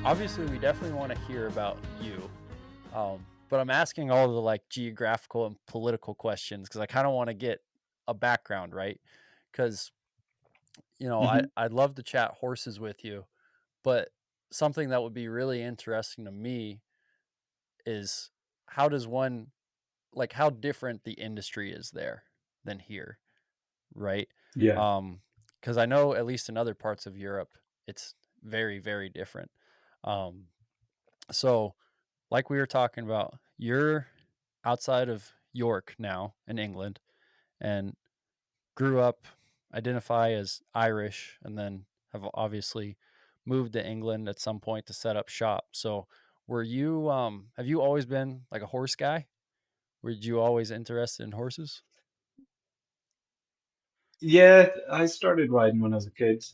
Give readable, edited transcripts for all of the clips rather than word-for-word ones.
obviously we definitely want to hear about you. But I'm asking all the like geographical and political questions because I kind of want to get a background, right? Because Hmm. I'd love to chat horses with you, but something that would be really interesting to me is how does one like how different the industry is there than here, right? Yeah. Because I know at least in other parts of Europe, it's very, very different. Um, so like we were talking about, you're outside of York now in England and grew up, identify as Irish, and then have obviously moved to England at some point to set up shop. So, have you always been like a horse guy? Were you always interested in horses? Yeah, I started riding when I was a kid.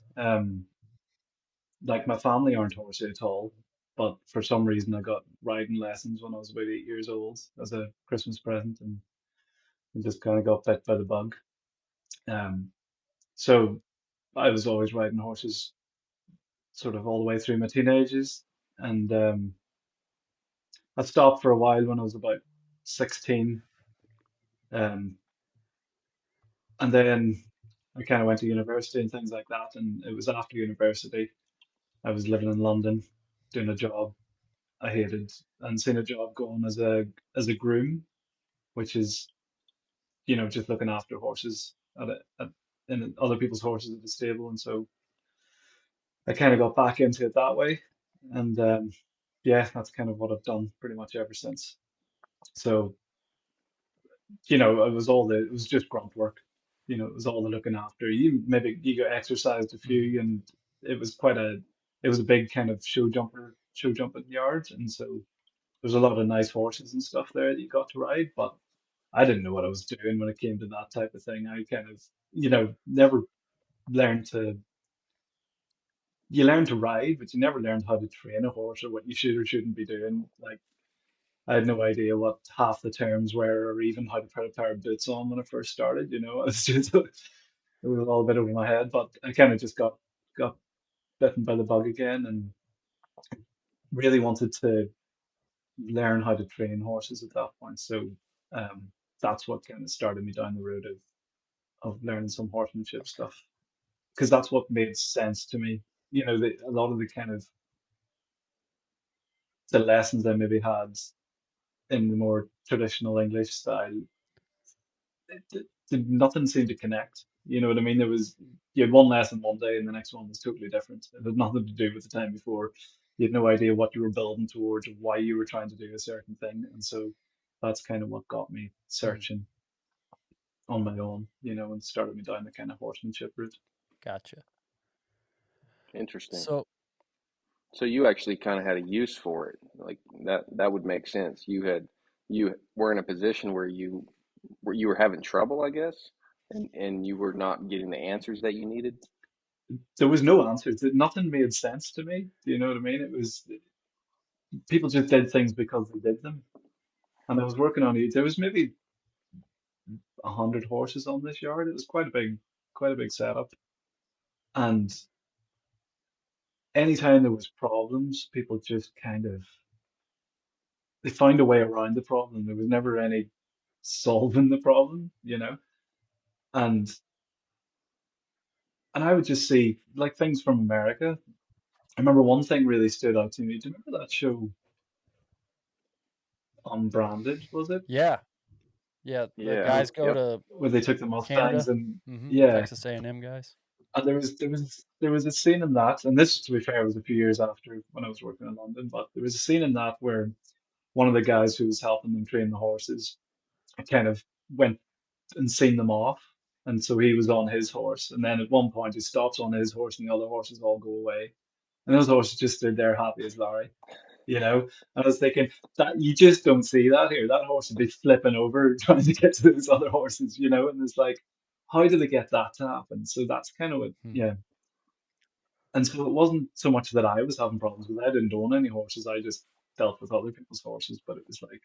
Like my family aren't horsey at all, but for some reason I got riding lessons when I was about 8 years old as a Christmas present, and just kind of got bit by the bug. Um, so I was always riding horses sort of all the way through my teenagers, and I stopped for a while when I was about 16, um, and then I kind of went to university and things like that, and it was after university. I was living in London doing a job I hated and seen a job going as a groom, which is, just looking after horses in other people's horses at the stable. And so I kind of got back into it that way. And yeah, that's kind of what I've done pretty much ever since. So, it was just grunt work. It was all the looking after. You got exercised a Mhm. few, and it was quite it was a big kind of show jumping yard. And so there's a lot of nice horses and stuff there that you got to ride, but I didn't know what I was doing when it came to that type of thing. I kind of, never learned to, you learn to ride, but you never learned how to train a horse or what you should or shouldn't be doing. Like, I had no idea what half the terms were or even how to put a pair of boots on when I first started, It was just, it was all a bit over my head, but I kind of just got bitten by the bug again and really wanted to learn how to train horses at that point. So, um, that's what kind of started me down the road of learning some horsemanship Okay. stuff because that's what made sense to me. A lot of the kind of the lessons I maybe had in the more traditional English style, nothing seemed to connect. You know what I mean? You had one lesson one day and the next one was totally different. It had nothing to do with the time before. You had no idea what you were building towards or why you were trying to do a certain thing. And so that's kind of what got me Mm, searching on my own, and started me down the kind of horsemanship route. gotcha. Interesting. So, So you actually kind of had a use for it. Like that would make sense. You were in a position where you were having trouble, I guess, and you were not getting the answers that you needed. There was no answers. Nothing made sense to me. Do you know what I mean? It was people just did things because they did them. And I was working on it. There was maybe 100 horses on this yard. It was quite a big setup. And anytime there was problems, people just kind of they found a way around the problem. There was never any solving the problem. And I would just see like things from America. I remember one thing really stood out to me. Do you remember that show Unbranded, was it? yeah, yeah, the Yeah. Where, guys go Yep. to where they took the Mustangs Canada, and yeah. Texas A&M guys. And there was a scene in that, and this, to be fair, was a few years after when I was working in London, but there was a scene in that where one of the guys who was helping them train the horses kind of went and seen them off. And so he was on his horse, and then at one point he stops on his horse, and the other horses all go away, and those horses just stood there happy as Larry. And I was thinking that you just don't see that here. That horse would be flipping over trying to get to those other horses. And it's like, how did they get that to happen? So that's kind of what, Hmm. yeah. And so it wasn't so much that I was having problems with. I didn't own any horses. I just dealt with other people's horses. But it was like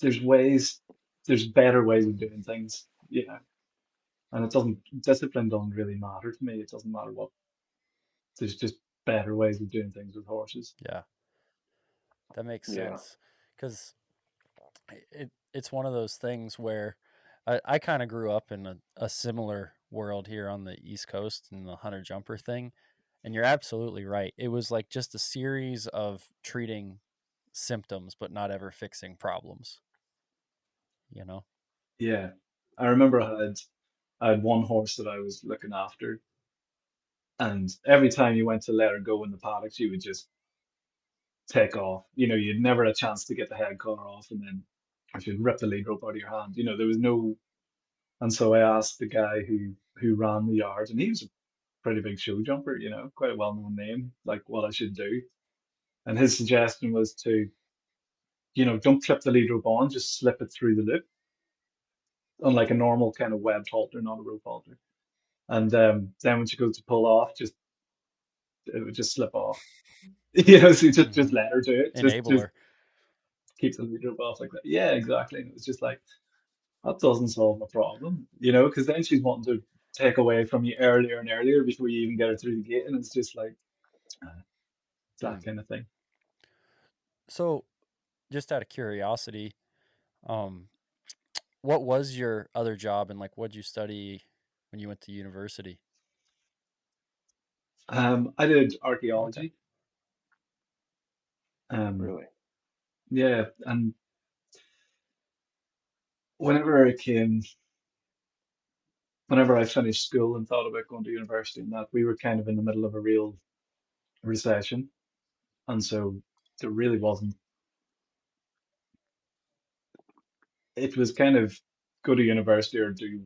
there's ways, there's better ways of doing things. And discipline doesn't really matter to me. It doesn't matter what. There's just better ways of doing things with horses. Yeah, that makes Yeah. sense because it's one of those things where I kind of grew up in a similar world here on the East Coast and the hunter jumper thing. And you're absolutely right. It was like just a series of treating symptoms, but not ever fixing problems, you know? Yeah, I remember I had one horse that I was looking after, and every time you went to let her go in the paddock, she would just take off. You know, you'd never a chance to get the head collar off, and then or she'd rip the lead rope out of your hand. You know, there was no. And so I asked the guy who ran the yard, and he was a pretty big show jumper, you know, quite a well-known name, like what I should do. And his suggestion was to, you know, don't clip the lead rope on, just slip it through the loop, unlike a normal kind of webbed halter, not a rope halter. And then when she goes to pull off, just it would just slip off. You know, so just Hmm. let her do it. Just Enabler. keep the lead rope off like that. Yeah, exactly. And it was just like that doesn't solve the problem, you know, because then she's wanting to take away from you earlier and earlier before you even get her through the gate, and it's just like uh, Hmm. that kind of thing. So, just out of curiosity, um, what was your other job and like what'd you study when you went to university? I did Okay. archaeology. Um, Really. yeah, and whenever I came, whenever I finished school and thought about going to university and that, we were kind of in the middle of a real recession, and so there really wasn't. It was kind of go to university or do,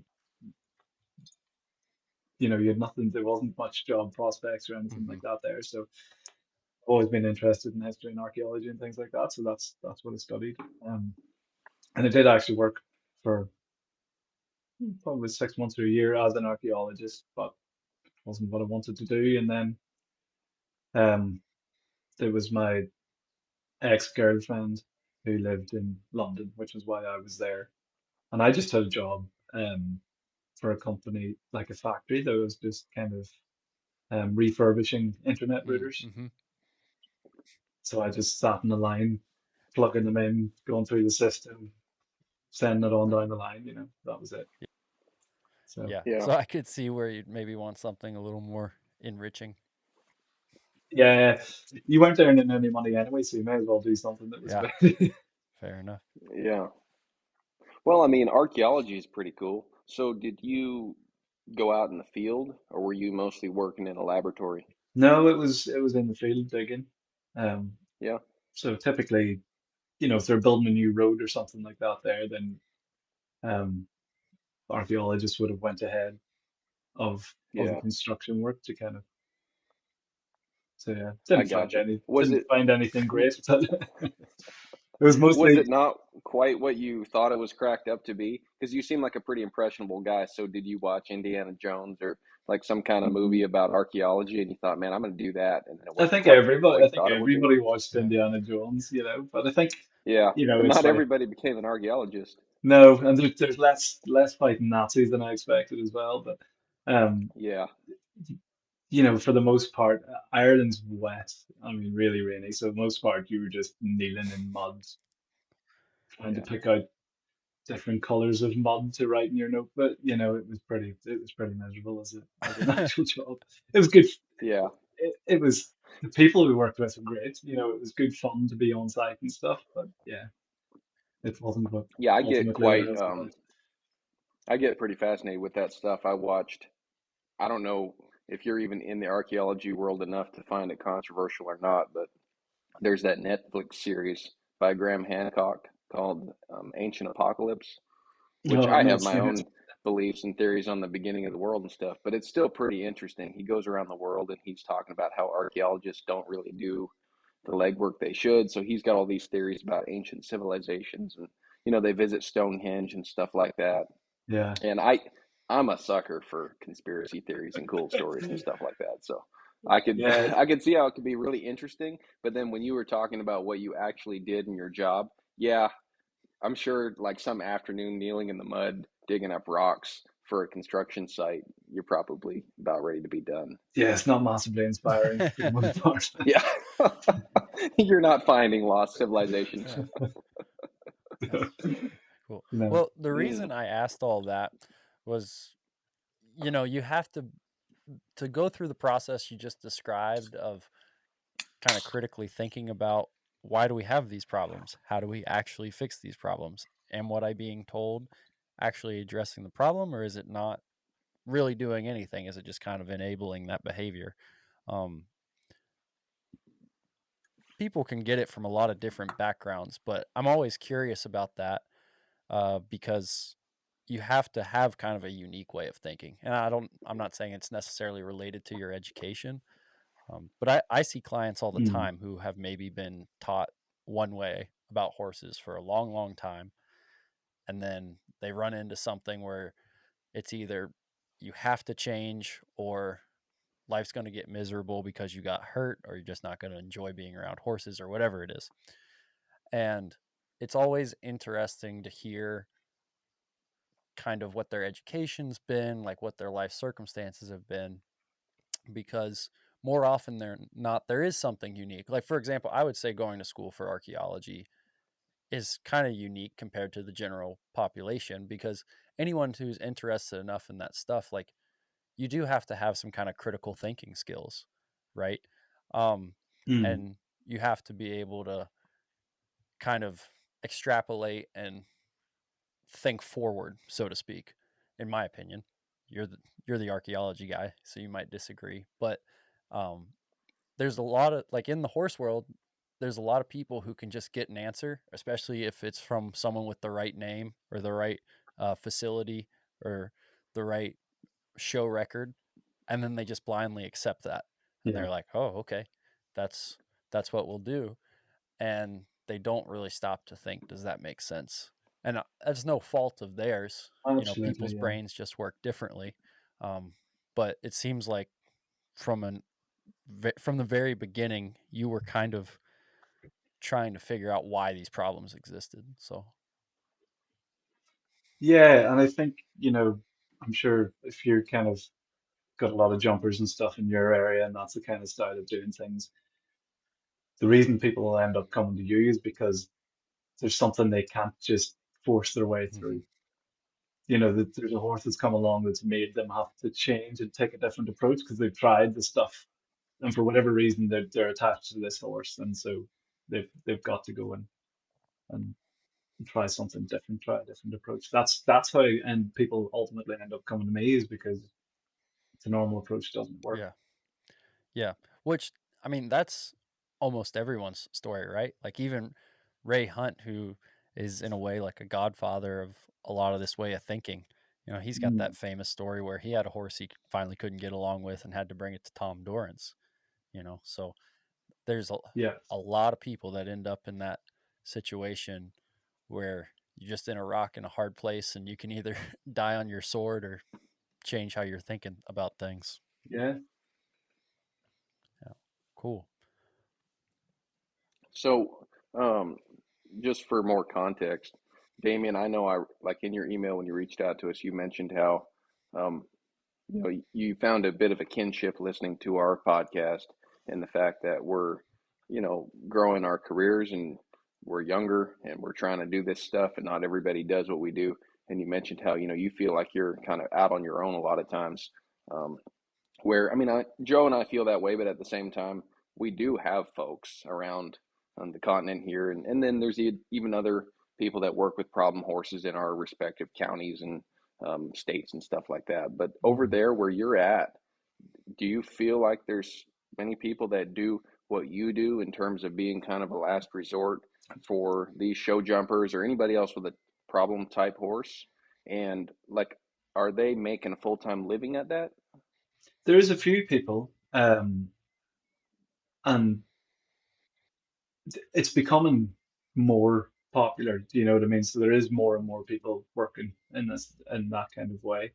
you know, you had nothing. There wasn't much job prospects or anything Hmm. like that there. So I've always been interested in history and archaeology and things like that. So that's what I studied. And I did actually work for probably 6 months or a year as an archaeologist, but wasn't what I wanted to do. And then um, there was my ex-girlfriend who lived in London, which is why I was there. And I just had a job for a company, like a factory that was just kind of refurbishing internet routers. Mm-hmm. So I just sat in the line, plugging them in, going through the system, sending it on down the line, you know, that was it. So Yeah. Yeah. So I could see where you'd maybe want something a little more enriching. yeah, you weren't earning any money anyway, so you may as well do something that was Yeah. good. Fair enough. Yeah. Well, I mean, archaeology is pretty cool. So, did you go out in the field, or were you mostly working in a laboratory? No, it was in the field digging. Um, Yeah. so typically, you know, if they're building a new road or something like that there, then um, archaeologists would have went ahead of the Yeah. construction work to kind of. So yeah, I gotcha. Was didn't it find anything great, but it was was mostly it not quite what you thought it was cracked up to be? Because you seem like a pretty impressionable guy. So, did you watch Indiana Jones or like some kind of movie about archaeology, and you thought, "Man, I'm going to do that," and then it wasn't quite what I you think thought it would be? everybody watched Yeah. Indiana Jones, you know, but I think, Yeah, you know, but it's not like everybody became an archaeologist. no, and there's less fighting Nazis than I expected as well, but um, Yeah, you know, for the most part, Ireland's wet. I mean, really rainy, so most part you were just kneeling in mud, trying to yeah, pick out different colors of mud to write in your notebook. You know, it was pretty miserable as an actual job. It was good. yeah, It was the people we worked with were great. You know, it was good fun to be on site and stuff. But yeah, it wasn't what yeah. ultimately what I was about. I get pretty fascinated with that stuff. I watched. I don't know if you're even in the archaeology world enough to find it controversial or not, but there's that Netflix series by Graham Hancock called Ancient Apocalypse, which No, I've I not have my seen it. own beliefs and theories on the beginning of the world and stuff, but it's still pretty interesting. He goes around the world and he's talking about how archaeologists don't really do the legwork they should. So he's got all these theories about ancient civilizations and they visit Stonehenge and stuff like that. Yeah, And I'm a sucker for conspiracy theories and cool stories and stuff like that. So I could yeah, I could see how it could be really interesting, but then when you were talking about what you actually did in your job, yeah, I'm sure like some afternoon kneeling in the mud, digging up rocks for a construction site, you're probably about ready to be done. Yeah, it's not massively inspiring for the most part. Yeah. You're not finding lost civilizations. Yeah, that's cool. No. Well, the Mm. reason I asked all that was, you have to go through the process you just described of kind of critically thinking about, why do we have these problems? How do we actually fix these problems? Am what I being told actually addressing the problem, or is it not really doing anything? Is it just kind of enabling that behavior? Um, People can get it from a lot of different backgrounds, but I'm always curious about that, because you have to have kind of a unique way of thinking. And I'm not saying it's necessarily related to your education, but I see clients all the Mm, time who have maybe been taught one way about horses for a long, long time. And then they run into something where it's either you have to change, or life's going to get miserable because you got hurt, or you're just not going to enjoy being around horses, or whatever it is. And it's always interesting to hear kind of what their education's been, like what their life circumstances have been, because more often than not, there is something unique. Like, for example, I would say going to school for archaeology is kind of unique compared to the general population, because anyone who's interested enough in that stuff, like, you do have to have some kind of critical thinking skills, right? Um, mm, and you have to be able to kind of extrapolate and think forward, so to speak. In my opinion, you're the archaeology guy, so you might disagree, but um, there's a lot of, like, in the horse world, there's a lot of people who can just get an answer, especially if it's from someone with the right name, or the right facility, or the right show record, and then they just blindly accept that, and yeah, they're like, "Oh, okay, that's that's what we'll do," and they don't really stop to think, "Does that make sense?" And that's no fault of theirs. People's absolutely, yeah. brains just work differently, um, but it seems like from an from the very beginning, you were kind of trying to figure out why these problems existed. So, Yeah, and I think, I'm sure if you're kind of got a lot of jumpers and stuff in your area and that's the kind of style of doing things, the reason people will end up coming to you is because there's something they can't just force their way mhm, through. That there's a horse that's come along that's made them have to change and take a different approach because they've tried the stuff, and for whatever reason they're attached to this horse, and so they've got to go and try something different, try a different approach. That's how, and people ultimately end up coming to me is because the normal approach doesn't work. yeah, yeah. Which, I mean, that's almost everyone's story, right? Like, even Ray Hunt, who is in a way like a godfather of a lot of this way of thinking. He's got Mm, that famous story where he had a horse he finally couldn't get along with and had to bring it to Tom Dorrance. So there's yeah, a lot of people that end up in that situation where you're just in a rock in a hard place, and you can either die on your sword or change how you're thinking about things. yeah. Yeah. Cool. So, um, just for more context, Damien, I know I like in your email when you reached out to us, you mentioned how um, you found a bit of a kinship listening to our podcast and the fact that we're, growing our careers and we're younger and we're trying to do this stuff and not everybody does what we do. And you mentioned how, you feel like you're kind of out on your own a lot of times. Um, where I mean, Joe and I feel that way, but at the same time, we do have folks around on the continent here, and then there's even other people that work with problem horses in our respective counties and states and stuff like that. But over Mm. there where you're at, do you feel like there's many people that do what you do in terms of being kind of a last resort for these show jumpers or anybody else with a problem type horse? And like, are they making a full time living at that? There's a few people, and it's becoming more popular. Do you know what I mean? So there is more and more people working in that kind of way.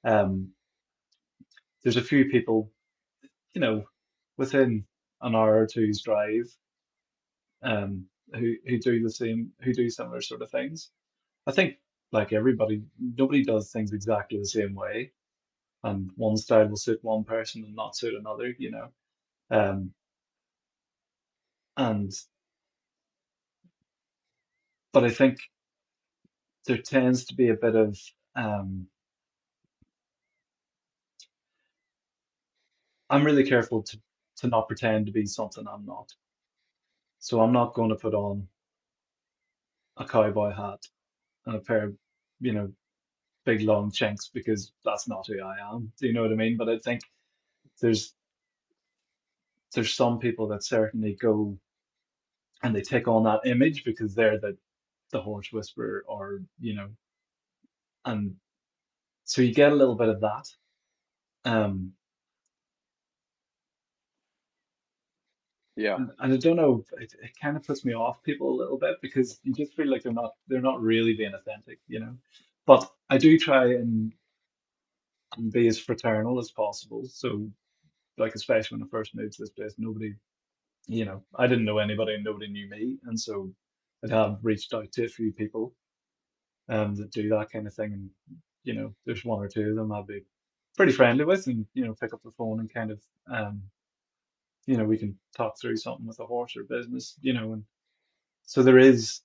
Um, there's a few people, you know, within an hour or two's drive, who do who do similar sort of things. I think, like everybody, nobody does things exactly the same way, and one style will suit one person and not suit another, you know. Um, and but I think there tends to be a bit of um, I'm really careful to not pretend to be something I'm not. So I'm not going to put on a cowboy hat and a pair of, you know, big long chinks because that's not who I am. Do you know what I mean? But I think there's there's some people that certainly go and they take on that image because they're the horse whisperer, or you know, and so you get a little bit of that. Um, Yeah. and I don't know, it kind of puts me off people a little bit because you just feel like they're not really being authentic, you know. But I do try and be as fraternal as possible. So like especially when I first moved to this place, nobody, you know, I didn't know anybody and nobody knew me, and so I'd have reached out to a few people that do that kind of thing, and you know, there's one or two of them I'd be pretty friendly with, and you know, pick up the phone and kind of you know, we can talk through something with a horse or business, you know, and so there is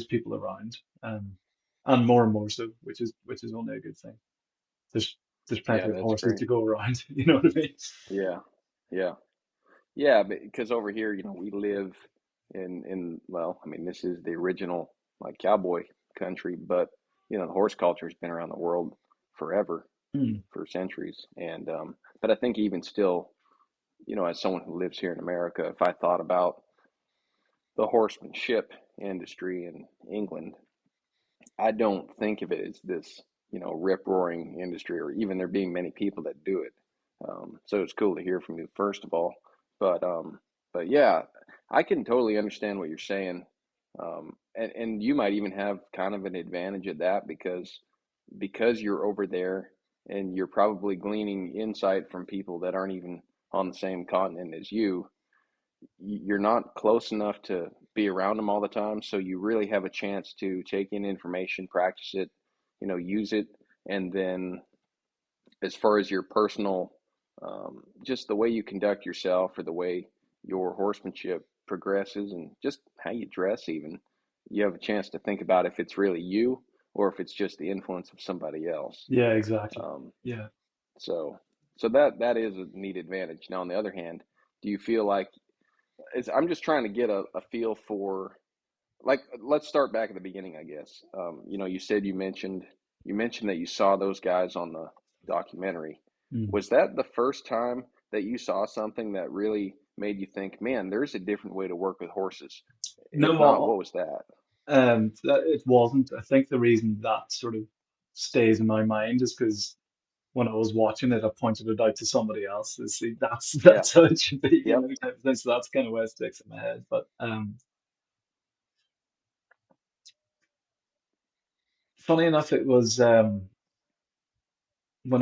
people around, and more so, which is only a good thing. There's there's Yeah, plenty of that's horses great. to go around, you know what I mean? Yeah. Yeah. Yeah, because over here, we live in well, I mean, this is the original like cowboy country, but the horse culture has been around the world forever, Mm, for centuries. And but I think even still, as someone who lives here in America, if I thought about the horsemanship industry in England, I don't think of it as this, rip roaring industry, or even there being many people that do it. So it's cool to hear from you, first of all. But yeah, I can totally understand what you're saying. And you might even have kind of an advantage at that, because you're over there and you're probably gleaning insight from people that aren't even on the same continent as you. You're not close enough to be around them all the time, so you really have a chance to take in information, practice it, use it. And then as far as your personal, just the way you conduct yourself, or the way your horsemanship progresses, and just how you dress even, you have a chance to think about if it's really you or if it's just the influence of somebody else. yeah, exactly. um, Yeah. so that is a neat advantage. Now, on the other hand, do you feel like, I'm just trying to get a feel for, like, let's start back at the beginning, I guess. You said, you mentioned that you saw those guys on the documentary. Mm. Was that the first time that you saw something that really made you think, man, there's a different way to work with horses? If not, No, what was that? it wasn't. I think the reason that sort of stays in my mind is because when I was watching it, I pointed it out to somebody else. To see, that's Yeah. that's how it should be, you Yep. know, type of thing. So that's kind of why it sticks in my head. But funny enough, it was when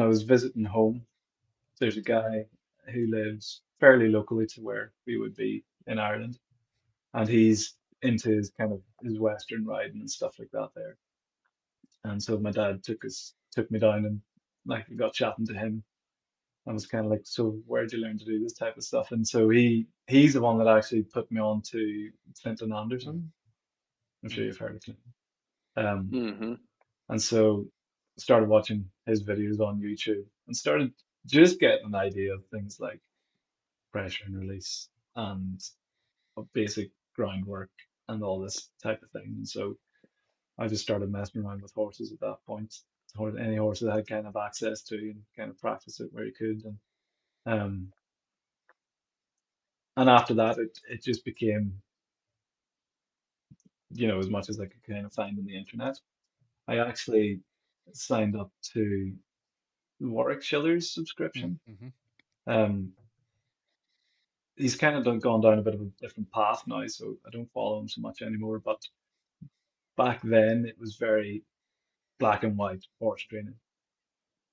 I was visiting home. There's a guy who lives fairly locally to where we would be in Ireland, and he's into his kind of his Western riding and stuff like that there. And so my dad took me down, and like we got chatting to him. I was kind of like, so where'd you learn to do this type of stuff? And so he's the one that actually put me on to Clinton Anderson. I'm sure Mhm. you've heard of Clinton. Um, Mm-hmm. and so started watching his videos on YouTube and started just getting an idea of things like pressure and release and basic groundwork and all this type of thing. And so I just started messing around with horses at that point. Any horse that I had kind of access to, and kind of practice it where you could. Um, and after that, it just became, you know, as much as I could kind of find on the internet. I actually signed up to Warwick Schiller's Mm, subscription. mhm. Um, he's kind of gone down a bit of a different path now, so I don't follow him so much anymore. But back then, it was very black and white horse training,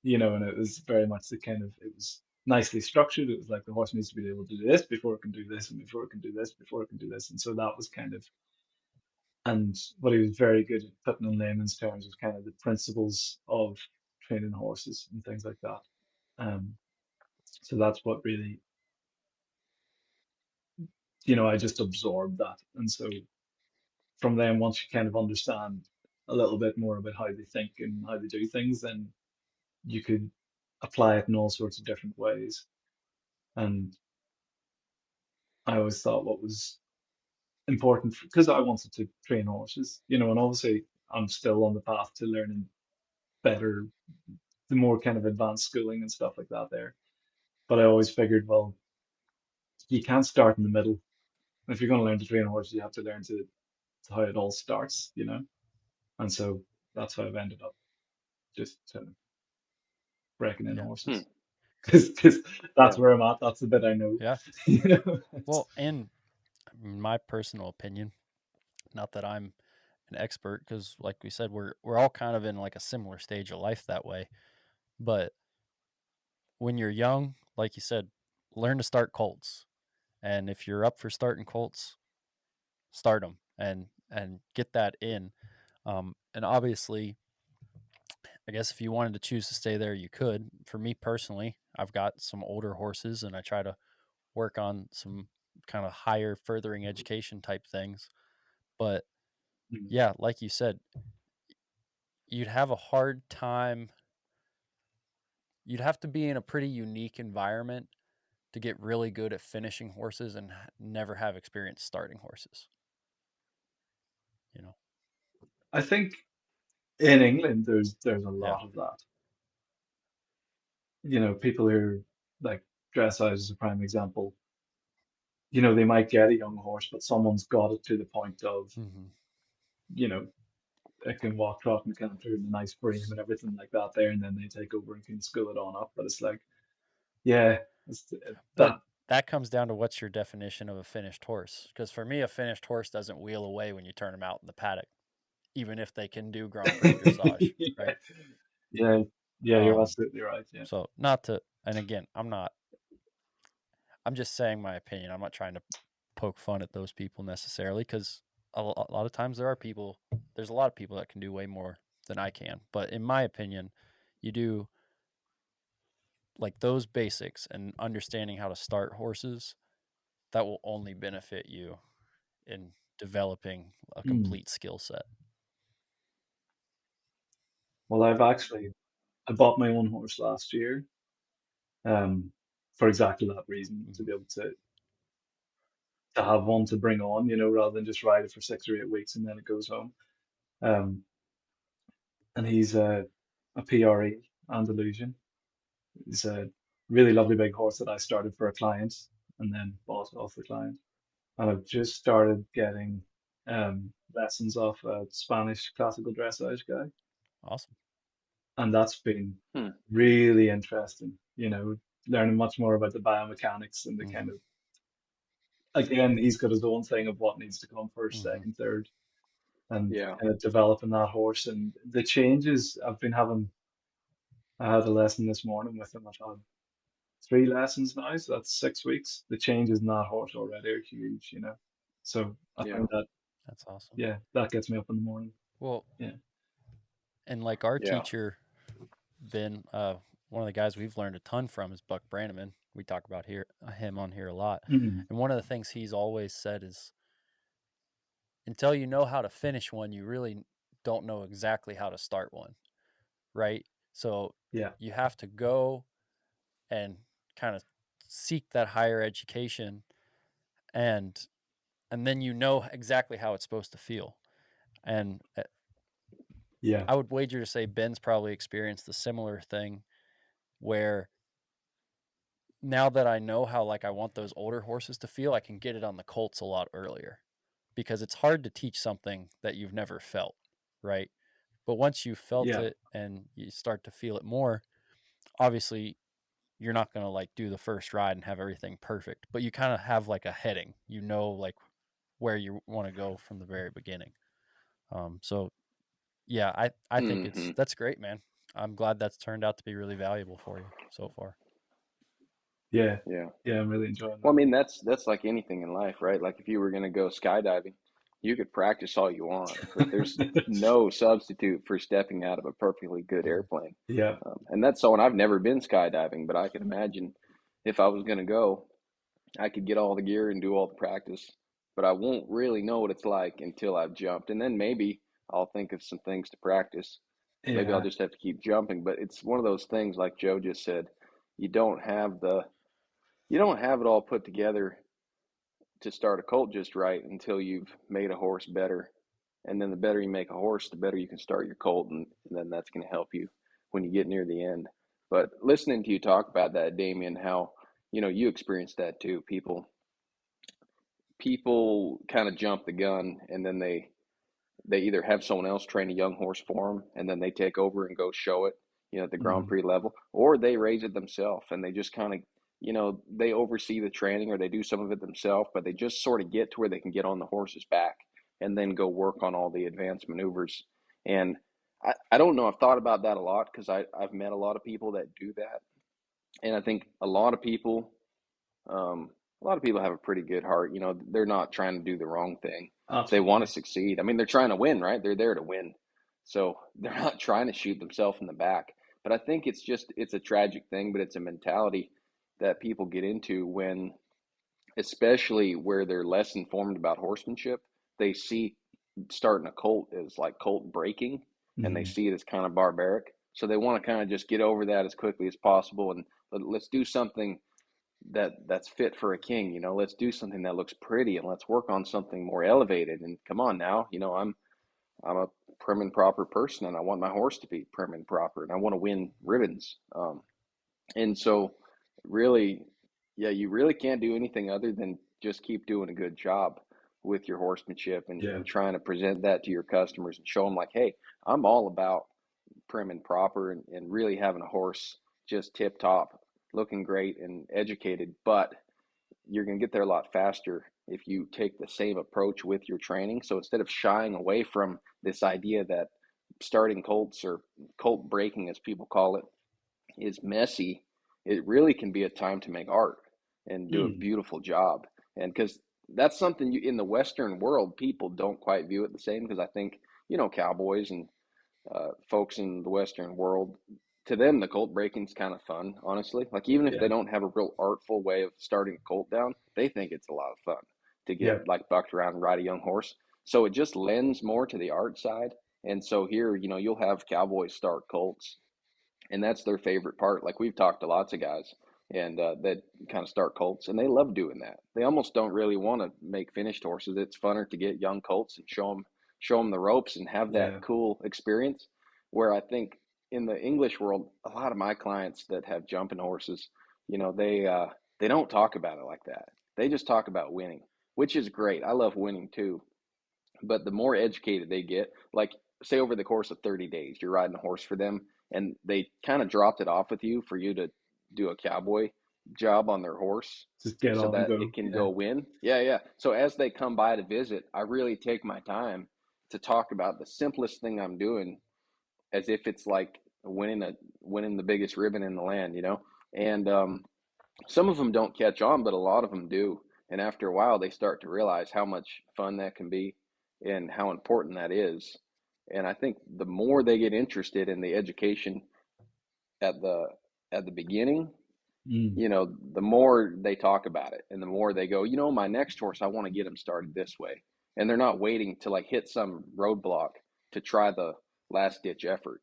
you know, and it was very much the kind of, it was nicely structured. It was like the horse needs to be able to do this before it can do this, and before it can do this, before it can do this. And so that was kind of, and what he was very good at putting in layman's terms was kind of the principles of training horses and things like that. Um, so that's what really, I just absorbed that. And so from then, once you kind of understand a little bit more about how they think and how they do things, then you could apply it in all sorts of different ways. And I always thought what was important because I wanted to train horses, and obviously I'm still on the path to learning better, the more kind of advanced schooling and stuff like that there. But I always figured, well, you can't start in the middle. If you're going to learn to train a horse, you have to learn to how it all starts. And so that's how I've ended up just breaking in Yeah. Hmm. horses because that's Yeah. where I'm at. That's the bit I know. Yeah. You know? Well, in my personal opinion, not that I'm an expert, because like we said, we're all kind of in like a similar stage of life that way. But when you're young, like you said, learn to start colts. And if you're up for starting colts, start them and get that in. And obviously, I guess if you wanted to choose to stay there, you could. For me personally, I've got some older horses, and I try to work on some kind of higher furthering education type things. But Mm. yeah, like you said, you'd have a hard time. You'd have to be in a pretty unique environment to get really good at finishing horses and never have experience starting horses. You know, I think in England there's a yeah. lot of that. People who like dressage is a prime example. They might get a young horse, but someone's got it to the point of, Mm-hmm. you know, it can walk, trot, and canter, and a nice frame and everything like that there, and then they take over and can school it on up. But it's like, yeah, it's, But that. that comes down to what's your definition of a finished horse. Because for me, a finished horse doesn't wheel away when you turn them out in the paddock, even if they can do Grand Prix dressage, Yeah, right? yeah, yeah, you're Um, absolutely right. Yeah. so not to, and again, I'm not. I'm just saying my opinion. I'm not trying to poke fun at those people necessarily, because a lot of times there are people. There's a lot of people that can do way more than I can. But in my opinion, you do like those basics and understanding how to start horses. That will only benefit you in developing a Hmm. complete skill set. Well, I bought my own horse last year, um, for exactly that reason, to Mm-hmm. be able to have one to bring on, rather than just ride it for 6 or 8 weeks and then it goes home. Um, and he's a PRE, Andalusian. He's a really lovely big horse that I started for a client and then bought off the client. And I've just started getting lessons off a Spanish classical dressage guy, Awesome. and that's been Hmm. really interesting. Learning much more about the biomechanics and the kind Mm-hmm. of, again, he's got his own thing of what needs to come first, Mm-hmm. second, third, and Yeah. kind of developing that horse and the changes I've been having. I had a lesson this morning with him. I've had 3 lessons now, so that's 6 weeks. The changes in that horse already are huge. So I Yeah. find that, That's awesome. yeah, that gets me up in the morning. Well, Yeah. and like our Yeah. teacher, Ben, one of the guys we've learned a ton from is Buck Brannaman. We talk about him on here a lot. Mm. And one of the things he's always said is until you know how to finish one, you really don't know exactly how to start one, right? So Yeah. you have to go and kind of seek that higher education and then you know exactly how it's supposed to feel. And Yeah. I would wager to say Ben's probably experienced a similar thing where now that I know how like I want those older horses to feel, I can get it on the colts a lot earlier because it's hard to teach something that you've never felt, right? But once you've felt Yeah. it and you start to feel it more, obviously you're not going to like do the first ride and have everything perfect, but you kind of have like a heading, like where you want to go from the very beginning. So yeah, I think Hmm. that's great, man. I'm glad that's turned out to be really valuable for you so far. Yeah. Yeah. Yeah. I'm really enjoying Well, I that. mean, that's like anything in life, right? Like if you were going to go skydiving, you could practice all you want, but there's no substitute for stepping out of a perfectly good airplane. Yeah, And that's someone I've never been skydiving, but I can imagine if I was going to go, I could get all the gear and do all the practice, but I won't really know what it's like until I've jumped. And then maybe I'll think of some things to practice. Maybe I'll yeah, just have to keep jumping, but it's one of those things like Joe just said, you don't have the you don't have it all put together to start a colt just right until you've made a horse better. And then the better you make a horse, the better you can start your colt, and then that's going to help you when you get near the end. But listening to you talk about that, Damien, how you experienced that too. People kind of jump the gun, and then they either have someone else train a young horse for them, and then they take over and go show it, at the Grand mm, Prix level, or they raise it themselves and they just kind of, they oversee the training or they do some of it themselves, but they just sort of get to where they can get on the horse's back and then go work on all the advanced maneuvers. And I don't know, I've thought about that a lot because I've met a lot of people that do that. And I think a lot of people have a pretty good heart. They're not trying to do the wrong thing. They want to absolutely. succeed. I mean, they're trying to win, right? They're there to win. So they're not trying to shoot themselves in the back. But I think it's a tragic thing, but it's a mentality that people get into when, especially where they're less informed about horsemanship, they see starting a colt as like colt breaking, and they Mm, see it as kind of barbaric. So they want to kind of just get over that as quickly as possible, and let's do something that's fit for a king. Let's do something that looks pretty, and let's work on something more elevated. And come on now, I'm a prim and proper person, and I want my horse to be prim and proper, and I want to win ribbons. And so, really, yeah, you really can't do anything other than just keep doing a good job with your horsemanship, yeah, and trying to present that to your customers and show them like, hey, I'm all about prim and proper, and really having a horse just tip top, looking great and educated. But you're going to get there a lot faster if you take the same approach with your training. So instead of shying away from this idea that starting colts, or colt breaking as people call it, is messy, it really can be a time to make art and do a mm, beautiful job. And because that's something in the Western world, people don't quite view it the same. Because I think, cowboys and folks in the Western world, to them, the colt breaking's kind of fun, honestly. Like, even if yeah, they don't have a real artful way of starting a colt down, they think it's a lot of fun to get yeah, like bucked around and ride a young horse. So it just lends more to the art side. And so here, you'll have cowboys start colts, and that's their favorite part. Like, we've talked to lots of guys, and that kind of start colts, and they love doing that. They almost don't really want to make finished horses. It's funner to get young colts and show them the ropes and have that yeah. cool experience. Where I think in the English world, a lot of my clients that have jumping horses, they don't talk about it like that. They just talk about winning, which is great. I love winning too. But the more educated they get, like, say over the course of 30 days, you're riding a horse for them, and they kind of dropped it off with you for you to do a cowboy job on their horse Just get so on and that go. it can Yeah, go win. Yeah, yeah. So as they come by to visit, I really take my time to talk about the simplest thing I'm doing as if it's like winning the biggest ribbon in the land. And some of them don't catch on, but a lot of them do. And after a while, they start to realize how much fun that can be and how important that is. And I think the more they get interested in the education at the beginning, mm, the more they talk about it, and the more they go, my next horse, I want to get him started this way. And they're not waiting to like hit some roadblock to try the last ditch effort.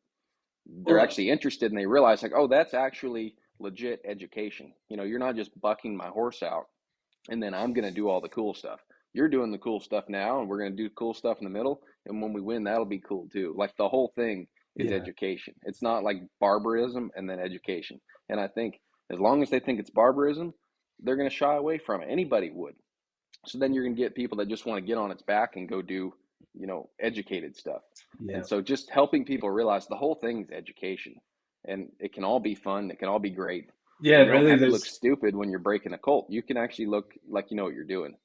They're well, actually interested, and they realize like, oh, that's actually legit education. You're not just bucking my horse out and then I'm going to do all the cool stuff. You're doing the cool stuff now, and we're going to do cool stuff in the middle. And when we win, that'll be cool too. Like, the whole thing is yeah, education. It's not like barbarism and then education. And I think as long as they think it's barbarism, they're going to shy away from it. Anybody would. So then you're going to get people that just want to get on its back and go do, educated stuff. yeah, And so just helping people realize the whole thing is education, and it can all be fun. It can all be great. yeah. And you don't Really, have to look there's stupid when you're breaking a colt. You can actually look like you know what you're doing.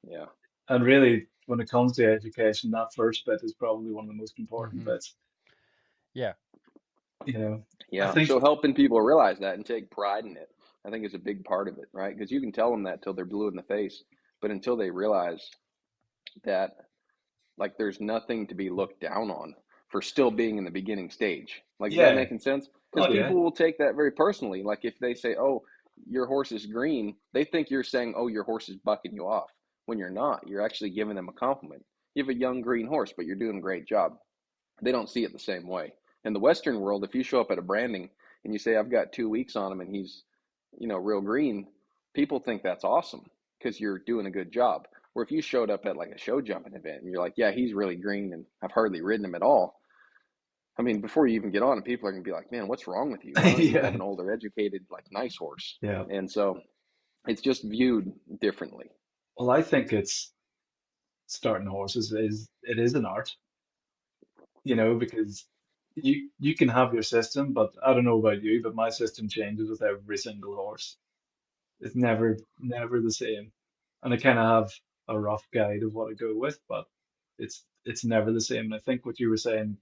Yeah. and really when it comes to education, that first bit is probably one of the most important Mhm. bits. Yeah. You know, I Yeah. think So helping people realize that and take pride in it, I think, is a big part of it, right? Because you can tell them that till they're blue in the face, but until they realize that Like there's nothing to be looked down on for still being in the beginning stage. Like, is that Yeah. making sense? Because Oh yeah. people will take that very personally. Like if they say, "Oh, your horse is green," they think you're saying, "Oh, your horse is bucking you off," when you're not. You're actually giving them a compliment. You have a young green horse, but you're doing a great job. They don't see it the same way. In the Western world, if you show up at a branding and you say, "I've got 2 weeks on him and he's, real green," people think that's awesome because you're doing a good job. Or if you showed up at like a show jumping event and you're like, "Yeah, he's really green and I've hardly ridden him at all." I mean, before you even get on, people are gonna be like, "Man, what's wrong with you? Why don't you have Yeah. an older, educated, like nice horse?" Yeah. And so it's just viewed differently. Well, I think it's starting horses is it is an art, because you can have your system, but I don't know about you, but my system changes with every single horse. It's never the same. And I kind of have a rough guide of what I go with, but it's never the same. And I think what you were saying,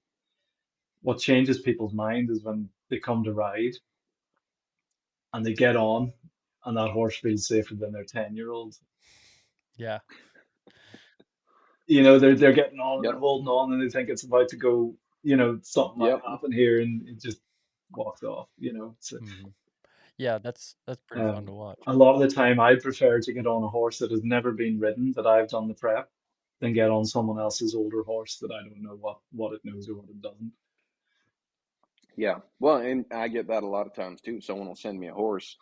what changes people's mind is when they come to ride and they get on, and that horse feels safer than their 10-year-old. Yeah. They're getting on and they're Yep. holding on and they think it's about to go, something might Yep. happen here, and it just walks off, So, Mhm. Yeah, that's pretty fun to watch. a lot of the time I prefer to get on a horse that has never been ridden, that I've done the prep, than get on someone else's older horse that I don't know what it knows or what it doesn't. Yeah. Well, and I get that a lot of times too. Someone will send me a horse,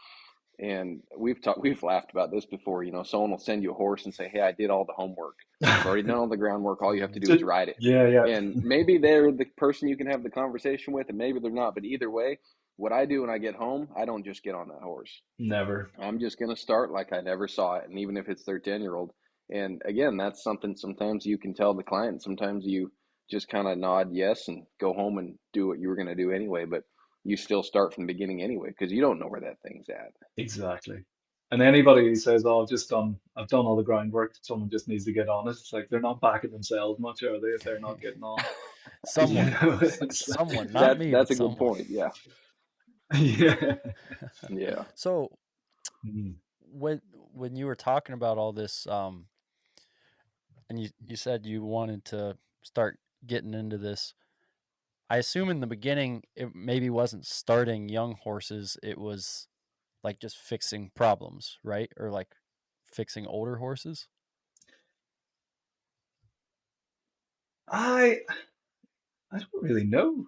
and we've laughed about this before. Someone will send you a horse and say, "Hey, I did all the homework. I've already done all the groundwork. All you have to do is Just, ride it." yeah, yeah, And maybe they're the person you can have the conversation with, and maybe they're not. But either way, what I do when I get home, I don't just get on that horse. never. I'm just going to start like I never saw it. And even if it's their 10-year-old. And again, that's something sometimes you can tell the client. Sometimes you just kind of nod yes and go home and do what you were going to do anyway. But you still start from the beginning anyway because you don't know where that thing's at. Exactly. And anybody who says, "Oh, I've done all the groundwork, someone just needs to get on it," it's like they're not backing themselves much, are they, if they're not getting on? Someone, It's like, someone, not That me, that's but a good someone. point. Yeah. yeah. Yeah. So Mm. when when you were talking about all this, and you said you wanted to start getting into this, I assume in the beginning it maybe wasn't starting young horses, it was like just fixing problems, right? Or like fixing older horses? I I don't really know.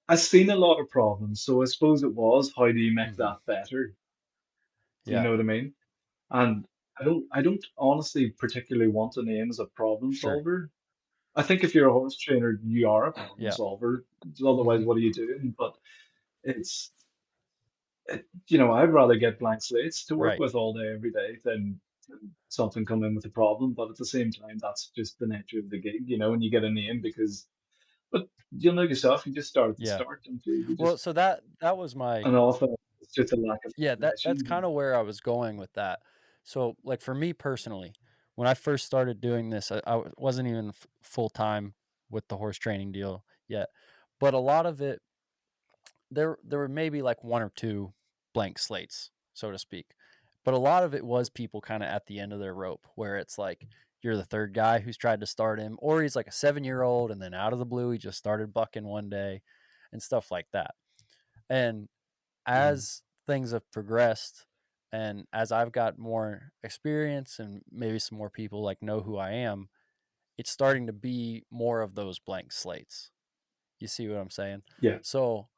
I've seen a lot of problems, so I suppose it was, how do you make Mhm. that better? Do you Yeah, know what I mean? And I don't honestly particularly want to name as a problem sure. solver. I think if you're a horse trainer, you are a problem Yeah. solver. Otherwise, Mhm. what are you doing? But it's, I'd rather get blank slates to work Right. with all day, every day, than something come in with a problem. But at the same time, that's just the nature of the gig, and you get a name because, but you'll know yourself, you just start at the Yeah. start, don't you? You Well, just, so that was my and often it's just a lack of yeah, that's information. kind of where I was going with that. So, like for me personally, when I first started doing this, I wasn't even full time with the horse training deal yet, but a lot of it there were maybe like one or two blank slates, so to speak. But a lot of it was people kind of at the end of their rope, where it's like you're the third guy who's tried to start him, or he's like a 7 year old, and then out of the blue he just started bucking one day, and stuff like that. And Mhm. as things have progressed and as I've got more experience and maybe some more people like know who I am, it's starting to be more of those blank slates. You see what I'm saying? Yeah. So,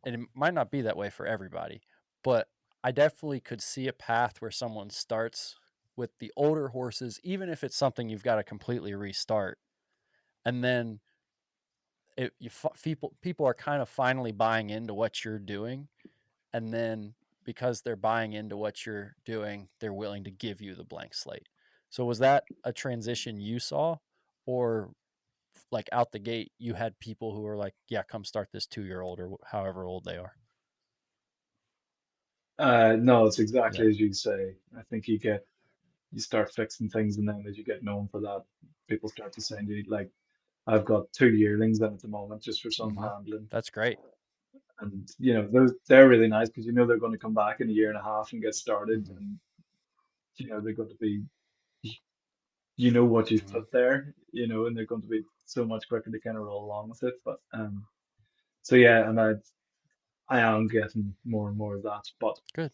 and it might not be that way for everybody, but I definitely could see a path where someone starts with the older horses, even if it's something you've got to completely restart. And then people are kind of finally buying into what you're doing, and then because they're buying into what you're doing, they're willing to give you the blank slate. So was that a transition you saw, or like out the gate you had people who were like, yeah, come start this 2 year old or however old they are? No, it's Yeah. exactly as you say. I think you start fixing things, and then as you get known for that, people start to send you, like, I've got two yearlings in at the moment just for some Hmm. handling. That's great. And they're really nice because they're going to come back in a year and a half and get started, Hmm. and they're going to be you know what you've Mhm. put there, and they're going to be so much quicker to kind of roll along with it. But so yeah, and I am getting more and more of that. Good.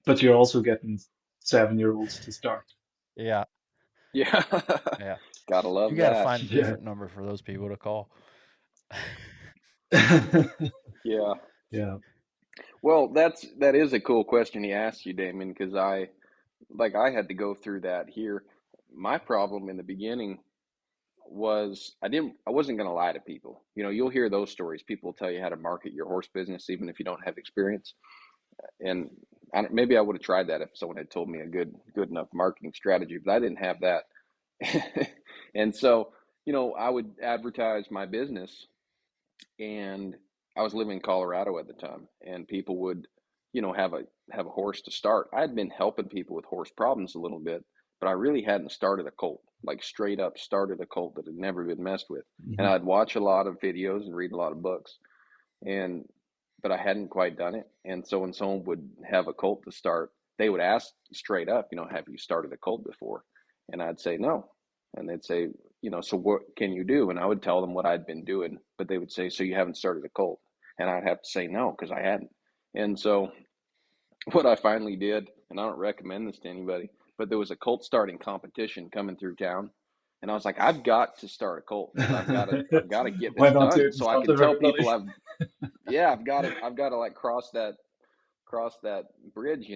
But you're also getting 7-year-olds to start. Yeah. Yeah. Yeah. Gotta You love gotta that. find a Yeah. different number for those people to call. Yeah. Yeah. Well, that is a cool question he asked you, Damon, because I had to go through that here. My problem in the beginning was I wasn't going to lie to people. You know, you'll hear those stories. People will tell you how to market your horse business even if you don't have experience. And maybe I would have tried that if someone had told me a good enough marketing strategy, but I didn't have that. And so, I would advertise my business, and I was living in Colorado at the time, and people would, have a horse to start. I had been helping people with horse problems a little bit, but I really hadn't started a colt, like straight up started a colt that had never been messed with. And Hmm. I'd watch a lot of videos and read a lot of books, and but I hadn't quite done it. And so when someone would have a colt to start, they would ask straight up, have you started a colt before? And I'd say no. And they'd say, so what can you do? And I would tell them what I'd been doing, but they would say, so you haven't started a colt? And I'd have to say no because I hadn't. And so what I finally did, and I don't recommend this to anybody, but there was a colt starting competition coming through town, and I was like, I've got to start a colt because I've got to get this Went on to done it in so I front can of tell people everybody. I've got to like cross that bridge,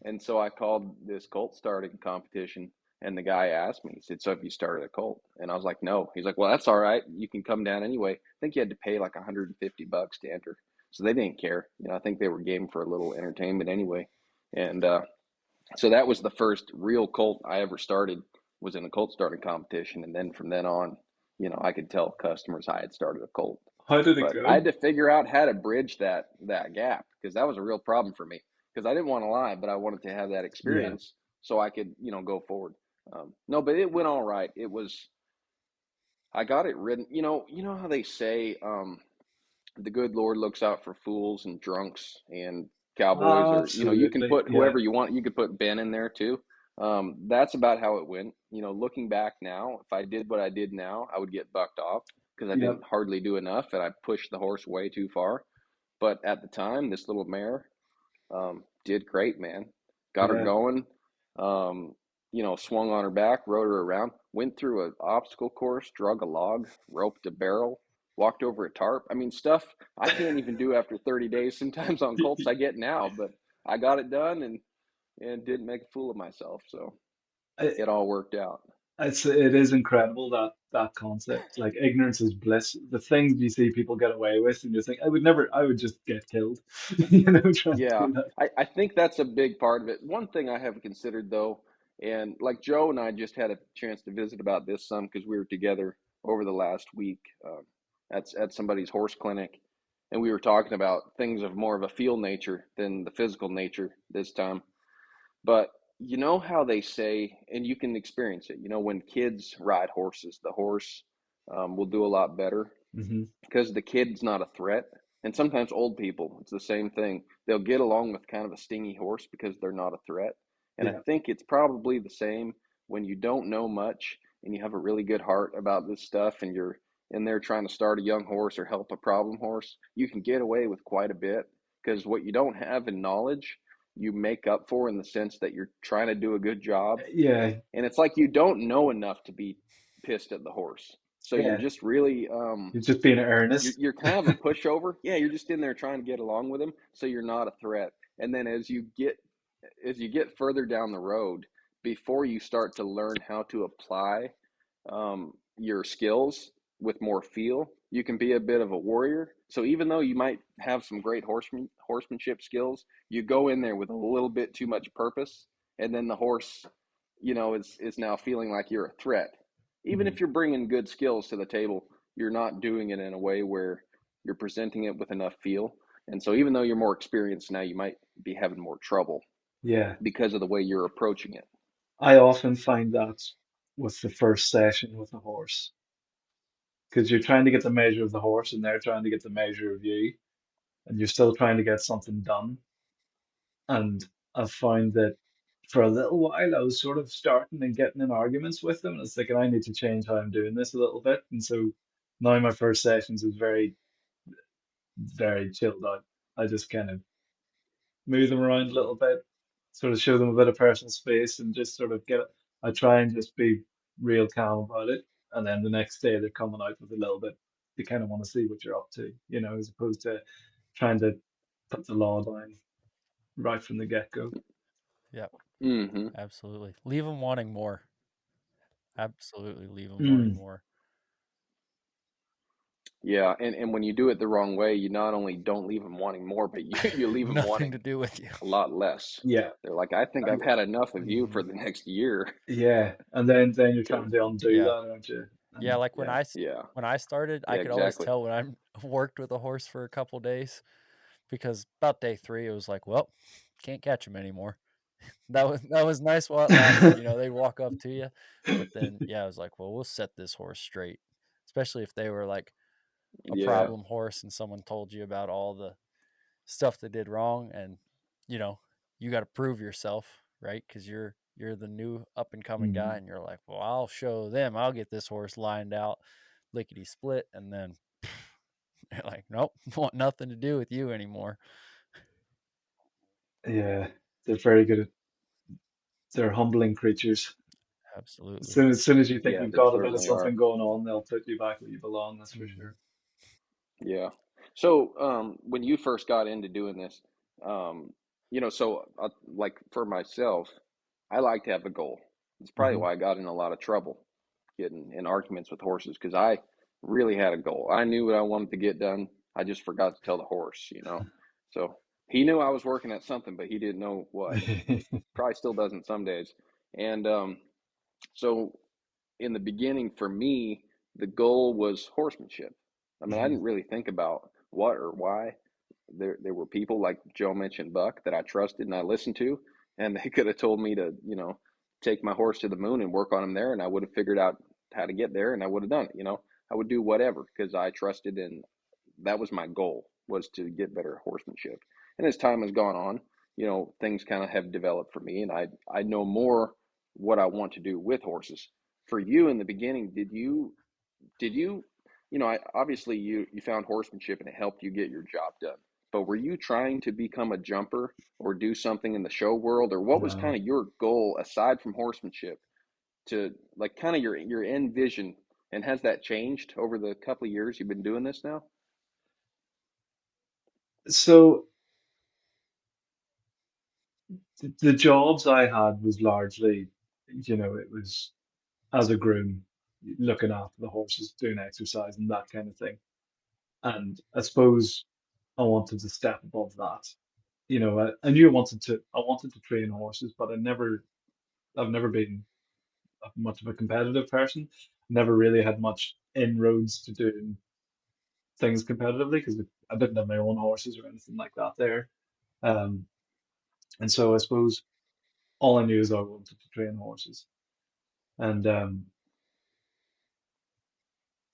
And so I called this colt starting competition, and the guy asked me, he said, so have you started a colt? And I was like, no. He's like, well, that's all right. You can come down anyway. I think you had to pay like $150 to enter. So they didn't care. I think they were game for a little entertainment anyway. And so that was the first real colt I ever started, was in a colt starting competition. And then from then on, I could tell customers I had started a colt. How did it But I go? had to figure out how to bridge that gap, because that was a real problem for me, because I didn't want to lie, but I wanted to have that Yeah. experience so I could, go forward. No, but it went all right. I got it ridden. You know how they say, the good Lord looks out for fools and drunks and cowboys, or you can Absolutely. put Yeah. whoever you want. You could put Ben in there too. That's about how it went. Looking back now, if I did what I did now, I would get bucked off because I didn't Yep. hardly do enough and I pushed the horse way too far. But at the time, this little mare did great, man. Got her Yeah. going. Um, swung on her back, rode her around, went through an obstacle course, drug a log, roped a barrel, walked over a tarp. I mean, stuff I can't even do after 30 days sometimes on colts I get now, but I got it done and didn't make a fool of myself. So I, it all worked out. it is incredible that concept. Like ignorance is bliss. The things you see people get away with, and you think, I would never, I would just get killed, trying to Yeah, do that. I think that's a big part of it. One thing I haven't considered though, and like Joe and I just had a chance to visit about this some because we were together over the last week at somebody's horse clinic, and we were talking about things of more of a feel nature than the physical nature this time. But you know how they say, and you can experience it. When kids ride horses, the horse will do a lot better Hmm. because the kid's not a threat. And sometimes old people, it's the same thing. They'll get along with kind of a stingy horse because they're not a threat. And I Yeah. think it's probably the same when you don't know much and you have a really good heart about this stuff and you're in there trying to start a young horse or help a problem horse. You can get away with quite a bit because what you don't have in knowledge, you make up for in the sense that you're trying to do a good job. Yeah. And it's like you don't know enough to be pissed at the horse. So you're Yeah. just really You're just being you're, earnest. you're kind of a pushover. Yeah, you're just in there trying to get along with him, so you're not a threat. And then as you get further down the road, before you start to learn how to apply your skills with more feel, you can be a bit of a warrior. So even though you might have some great horsemanship skills, you go in there with a little bit too much purpose, and then the horse, is now feeling like you're a threat. Even Mhm. if you're bringing good skills to the table, you're not doing it in a way where you're presenting it with enough feel. And so even though you're more experienced now, you might be having more trouble Yeah. because of the way you're approaching it. I often find that with the first session with a horse, because you're trying to get the measure of the horse and they're trying to get the measure of you, and you're still trying to get something done. And I've found that for a little while, I was sort of starting and getting in arguments with them. And it's like, I need to change how I'm doing this a little bit. And so now my first sessions is very, very chilled out. I just kind of move them around a little bit, sort of show them a bit of personal space, and just sort of get. I try and just be real calm about it, and then the next day they're coming out with a little bit. They kind of want to see what you're up to, as opposed to trying to put the law down right from the get go. Yep, Mm-hmm. absolutely. Leave them wanting more. Absolutely, leave them wanting Mm, more. Yeah, and when you do it the wrong way, you not only don't leave them wanting more, but you leave them Nothing to wanting do with you. a lot less. yeah, They're like, I think I've and had enough of you for Mhm. the next year. yeah, and then you're trying Because to undo Yeah. that, aren't you? Yeah, And like yeah, yeah, when I started, I yeah, could always exactly. tell when I'm worked with a horse for a couple days because about day 3 it was like, well, can't catch him anymore. That was nice while it lasted. They'd walk up to you, but then yeah, I was like, well, we'll set this horse straight. Especially if they were like a Yeah, problem horse and someone told you about all the stuff they did wrong, and you know you got to prove yourself, right? Because you're the new up and coming guy, mm, and you're like, well, I'll show them. I'll get this horse lined out lickety split, and then they're like, nope, want nothing to do with you anymore. yeah, they're very good at. They're humbling creatures. As Absolutely. soon as soon as you think yeah, you've they got a bit of certainly are. something going on, they'll put you back where you belong. That's for Hmm. sure. Yeah. So, when you first got into doing this, like for myself, I like to have a goal. It's probably Hmm. why I got in a lot of trouble getting in arguments with horses because I really had a goal. I knew what I wanted to get done. I just forgot to tell the horse. So he knew I was working at something, but he didn't know what, and probably still doesn't some days. And so in the beginning, for me, the goal was horsemanship. I mean, I Hmm. didn't really think about what or why. There were people like Joe mentioned, Buck, that I trusted and I listened to, and they could have told me to, take my horse to the moon and work on him there, and I would have figured out how to get there, and I would have done it. I would do whatever because I trusted, and that was my goal was to get better horsemanship. And as time has gone on, things kind of have developed for me, and I know more what I want to do with horses. For you in the beginning, did you obviously you found horsemanship and it helped you get your job done, but were you trying to become a jumper or do something in the show world, or what was kind No. of your goal aside from horsemanship to like kind of your end vision, and has that changed over the couple of years you've been doing this now? So the jobs I had was largely, it was as a groom, looking after the horses, doing exercise and that kind of thing. And I suppose I wanted to step above that. I knew I wanted to train horses, but I've never been much of a competitive person. Never really had much inroads to doing things competitively because I didn't have my own horses or anything like that there. Um, and so I suppose all I knew is I wanted to train horses. And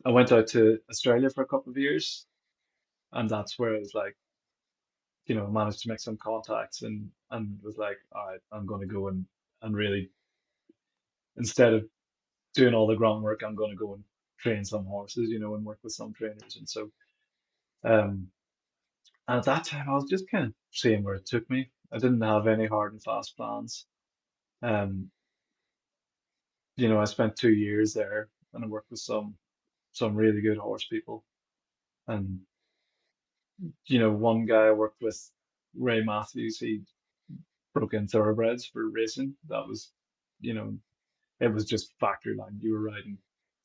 I went out to Australia for a couple of years, and that's where I was like, managed to make some contacts and was like, all right, I'm going to go and really, instead of doing all the groundwork, I'm going to go and train some horses, and work with some trainers. And so um, at that time, I was just kind of seeing where it took me. I didn't have any hard and fast plans. Um, I spent 2 years there and I worked with some really good horse people. And one guy I worked with, Ray Matthews, he broke in thoroughbreds for racing. That was, you know, it was just factory line. You were riding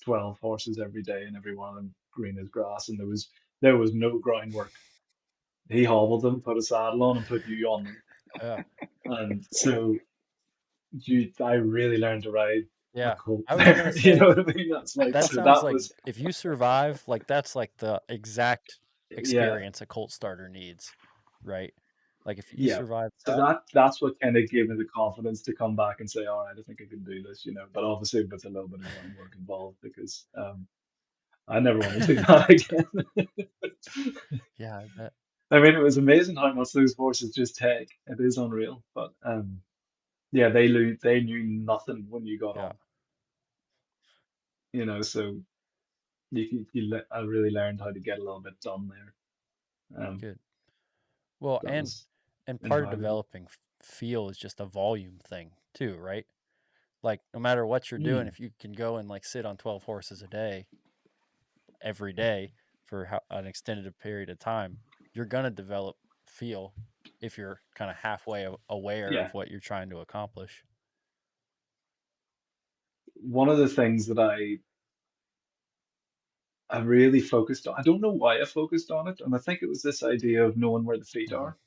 12 horses every day, and every one of them green as grass, and there was no groundwork. He hobbled them, put a saddle on, and put you on them. Yeah. And so I really learned to ride a Yeah. colt I was there. gonna You know say what I mean? That's like, that so sounds that like was, if you survive, like that's like the exact yeah, experience a Colt starter needs, right? Like if you yeah. survive So that, that's what kind of gave me the confidence to come back and say, all right, I think I can do this. But obviously with a little bit of groundwork involved because I never want to do that again. yeah, I bet. I mean, it was amazing how much those horses just take. It is unreal. But yeah, they knew nothing when you got Yeah, on, so I really learned how to get a little bit done there. good. Well, That and was part of invaluable. developing feel is just a volume thing too, right? Like no matter what you're doing, Mm, if you can go and like sit on 12 horses a day every day for an extended period of time, you're going to develop feel if you're kind of halfway aware yeah. of what you're trying to accomplish. One of the things that I really focused on, I don't know why I focused on it, and I think it was this idea of knowing where the feet Hmm. are.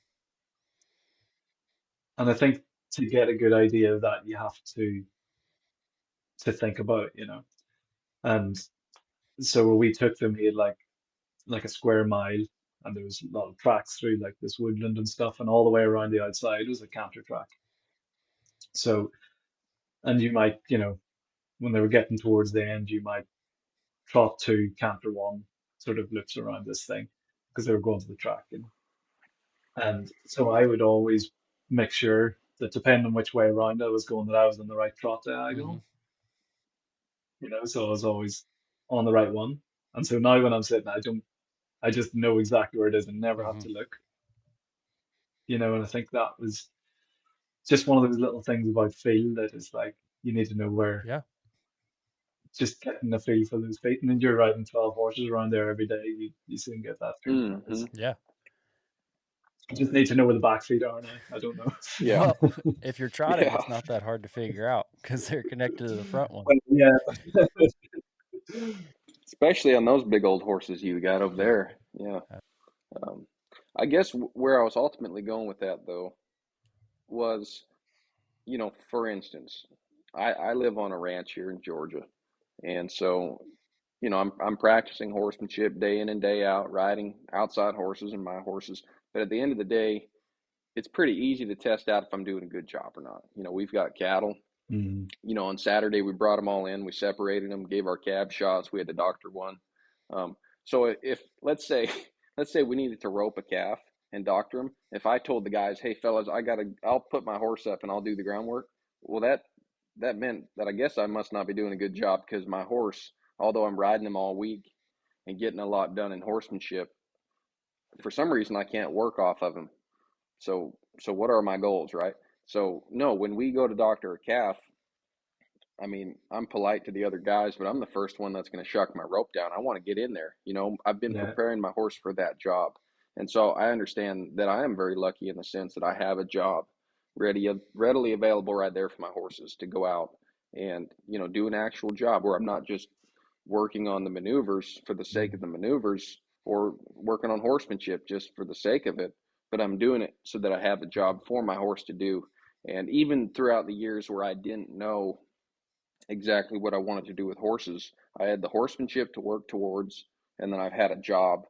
And I think to get a good idea of that, you have to think about it. And so where we took them, he had like a square mile, and there was a lot of tracks through like this woodland and stuff, and all the way around the outside was a canter track. So, and you might, when they were getting towards the end, you might trot two, canter one, sort of loops around this thing because they were going to the track. And so I would always make sure that depending on which way around I was going, that I was on the right trot Hmm. diagonal, so I was always on the right one. And so now when I'm sitting, I just know exactly where it is and never have Hmm. to look, and I think that was just one of those little things about feel that is like, you need to know where, Yeah. just getting a feel for those feet. And then you're riding 12 horses around there every day, you soon get that feeling. Hmm. Yeah. I just need to know where the back feet are now. I don't know. Yeah. Well, if you're trotting, Yeah. it's not that hard to figure out because they're connected to the front one. Well, yeah. Especially on those big old horses you got over Yeah. there. Yeah. Um, I guess where I was ultimately going with that though was, for instance, I live on a ranch here in Georgia, and so, I'm practicing horsemanship day in and day out, riding outside horses and my horses. But at the end of the day, it's pretty easy to test out if I'm doing a good job or not. We've got cattle. Mm, On Saturday we brought them all in. We separated them, gave our cab shots. We had to doctor one. So if let's say we needed to rope a calf and doctor him, if I told the guys, "Hey fellas, I'll put my horse up and I'll do the groundwork," well that meant that I guess I must not be doing a good job because my horse, although I'm riding him all week and getting a lot done in horsemanship, for some reason I can't work off of him. So what are my goals, right? So no, when we go to doctor a calf, I mean, I'm polite to the other guys, but I'm the first one that's going to shuck my rope down. I want to get in there. I've been yeah. preparing my horse for that job. And so I understand that I am very lucky in the sense that I have a job readily available right there for my horses to go out and, do an actual job where I'm not just working on the maneuvers for the sake of Mm, the maneuvers or working on horsemanship just for the sake of it, but I'm doing it so that I have a job for my horse to do. And even throughout the years where I didn't know exactly what I wanted to do with horses. I had the horsemanship to work towards, and then I've had a job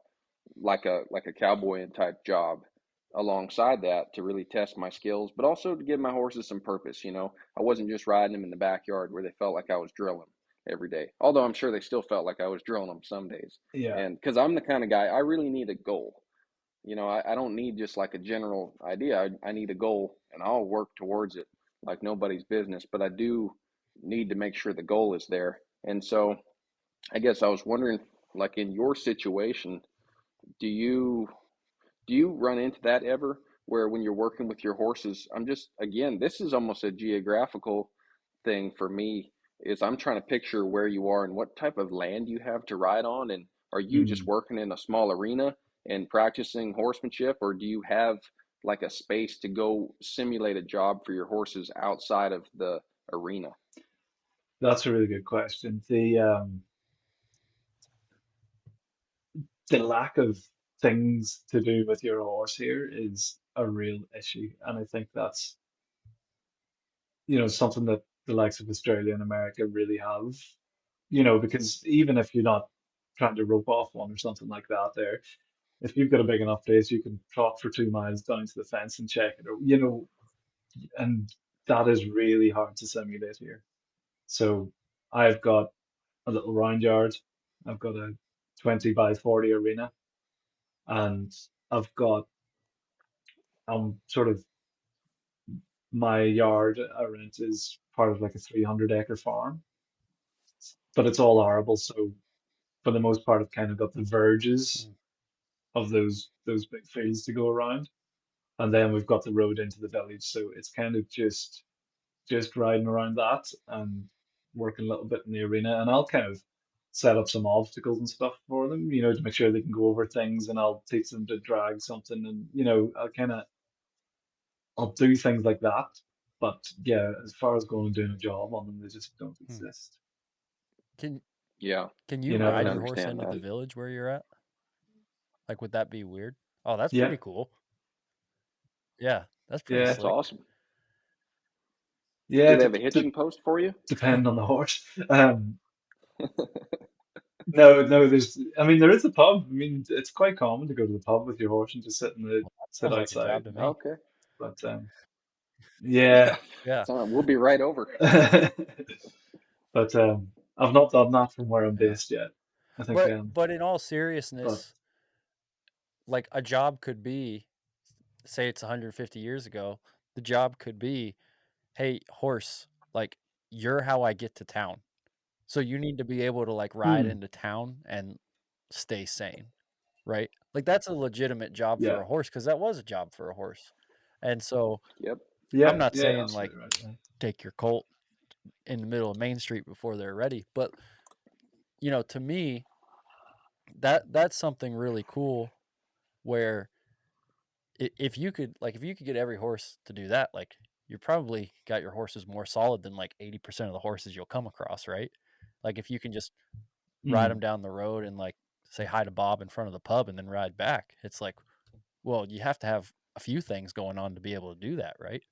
like a cowboy type job alongside that to really test my skills, but also to give my horses some purpose. I wasn't just riding them in the backyard where they felt like I was drilling them every day. Although I'm sure they still felt like I was drilling them some days. yeah. And because I'm the kind of guy, I really need a goal. I don't need just like a general idea. I need a goal and I'll work towards it like nobody's business. But I do need to make sure the goal is there. And so I guess I was wondering, like in your situation, do you do you run into that ever where when you're working with your horses, I'm just, again, this is almost a geographical thing for me, is I'm trying to picture where you are and what type of land you have to ride on. And are you just Mm. working in a small arena and practicing horsemanship, or do you have like a space to go simulate a job for your horses outside of the arena? That's a really good question. The lack of things to do with your horse here is a real issue, and I think that's something that the likes of Australia and America really have. Because even if you're not trying to rope off one or something like that, there, if you've got a big enough place, you can trot for 2 miles down to the fence and check it, or and that is really hard to simulate here. So I've got a little round yard. I've got a 20 by 40 arena, and I've got I'm sort of my yard I rent is part of like a 300-acre farm, but it's all arable. So for the most part, I've kind of got the verges Mm, of those big fields to go around, and then we've got the road into the village. So it's kind of just riding around that and working a little bit in the arena. And I'll kind of set up some obstacles and stuff for them, to make sure they can go over things. And I'll teach them to drag something, and I'll do things like that. But yeah, as far as going and doing a job on them, they just don't mm. exist. Can Yeah, can you You I can ride know, your horse understand into that. the village where you're at? Like, would that be weird? Oh, that's yeah, pretty cool. Yeah, that's pretty yeah, That's slick. awesome. yeah. Do they have a hitching post for you? Depend on the horse. No, no, I mean, there is a pub. I mean, it's quite common to go to the pub with your horse and just Well, that sit sounds like a outside. job to me. Okay. But Yeah. yeah, Yeah, So we'll be right over. but I've not done that from where I'm yeah. based yet. I think But in all but seriousness, like a job could be, say it's 150 years ago, the job could be, "Hey, horse, like you're how I get to town. So you need to be able to like ride hmm, into town and stay sane." Right? Like that's a legitimate job for yeah, a horse because that was a job for a horse. And so Yep. I'm yeah, not yeah, saying like absolutely right. Yeah. take your colt in the middle of Main Street before they're ready, but to me, that's something really cool where if you could get every horse to do that, like you probably got your horses more solid than like 80% of the horses you'll come across, right? Like if you can just ride them Hmm. down the road and like say hi to Bob in front of the pub and then ride back. It's like, well, you have to have a few things going on to be able to do that, right?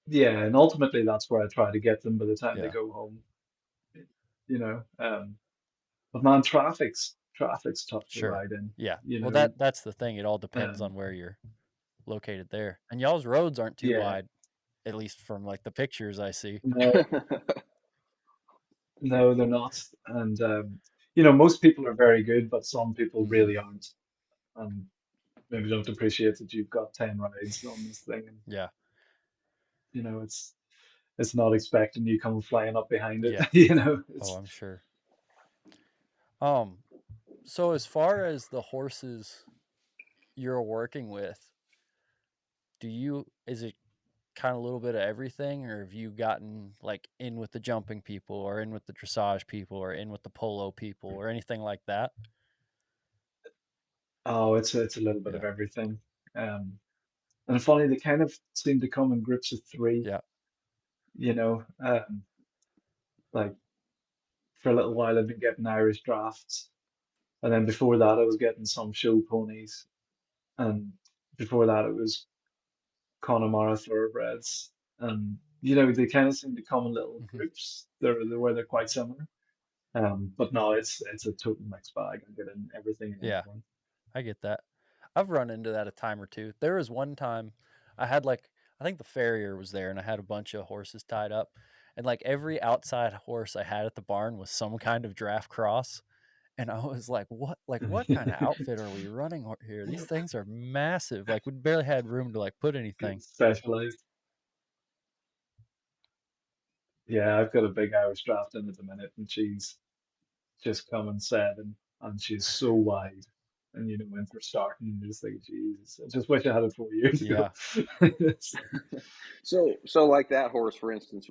Yeah, and ultimately that's where I try to get them by the time they Yeah. go home. You know, but man, traffic's tough to Sure. ride in. Yeah. You Well, know, that's the thing. It all depends um, on where you're located there. And y'all's roads aren't too yeah, wide, at least from like the pictures I see. no, no, they're not. And most people are very good, but some people Hmm. really aren't, and maybe don't appreciate that you've got 10 rides on this thing, and Yeah. it's not expecting you come flying up behind it. Yeah. Oh, It's I'm sure. Um, so as far as the horses you're working with, is it kind of a little bit of everything, or have you gotten like in with the jumping people or in with the dressage people or in with the polo people or anything like that? oh, it's a little bit of Yeah. everything. Um, and funny, they kind of seem to come in groups of three. Yeah. You know, like for a little while I've been getting Irish drafts, and then before that I was getting some show ponies, and before that it was Connemara thoroughbreds, and they kind of seem to come in little Hmm. groups. They're where they're quite similar. But no, it's a total mixed bag. I get in everything and Yeah. anyone. I get that. I've run into that a time or two. There was one time I had like I think the farrier was there and I had a bunch of horses tied up. And like every outside horse I had at the barn was some kind of draft cross. And I was like what kind of outfit are we running here? These things are massive. Like we barely had room to like put anything. Specialized. Yeah, I've got a big Irish draft in at the minute, and she's just coming 7, and she's so wide. And when we're starting, you're just like, Jesus, I just wish I had it 4 years ago. Yeah. It's So like that horse, for instance,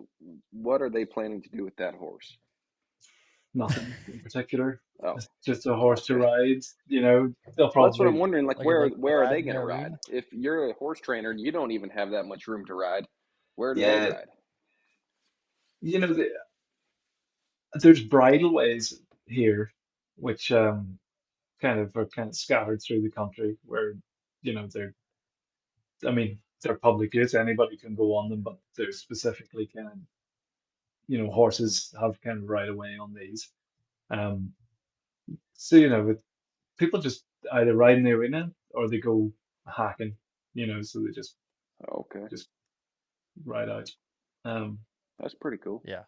what are they planning to do with that horse? nothing in particular. Oh, It's just a horse to okay. ride. They'll Well, that's what probably, I'm wondering. Like, Like a like where are ride they in the going to ride? arena. If you're a horse trainer and you don't even have that much room to ride, where do they yeah, ride? you know, the, there's bridleways here, which are kind of scattered through the country where, they're, I mean, they're public use. Anybody can go on them, but they're specifically kind of, horses have kind of right away on these. Um, so, people just either ride in the arena or they go hacking, so they Okay, just ride out. Um, that's pretty cool. Yeah.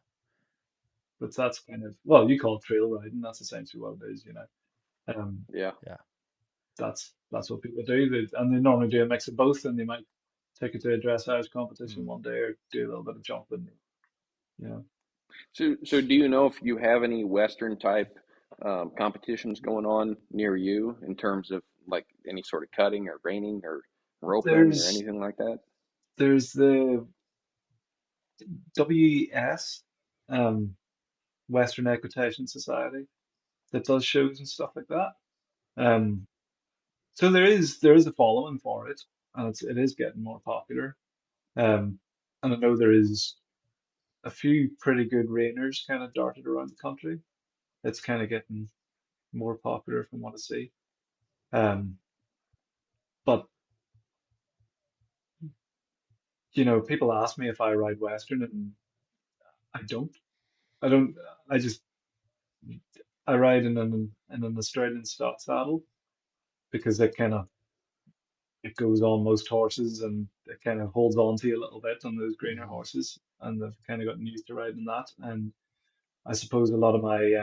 but that's kind of, well, you call it trail riding. That's essentially what it is. Um, Yeah. Yeah. that's what people do. And they normally do a mix of both, and they might take it to a dressage competition Mm. one day or do a little bit of jumping. You know, So do you know if you have any Western type competitions going on near you in terms of like any sort of cutting or reining or roping or there's anything like that? there's the WES, um, Western Equitation Society, that does shows and stuff like that. Um, so there is a following for it, and it is getting more popular. Um, and I know there is a few pretty good reiners kind of darted around the country. It's kind of getting more popular from what I see. Um, but people ask me if I ride Western, and I don't. I don't. I just I ride in an Australian stock saddle because it goes on most horses and it kind of holds on to you a little bit on those greener Hmm. horses, and I've kind of gotten used to riding that. And I suppose a lot of my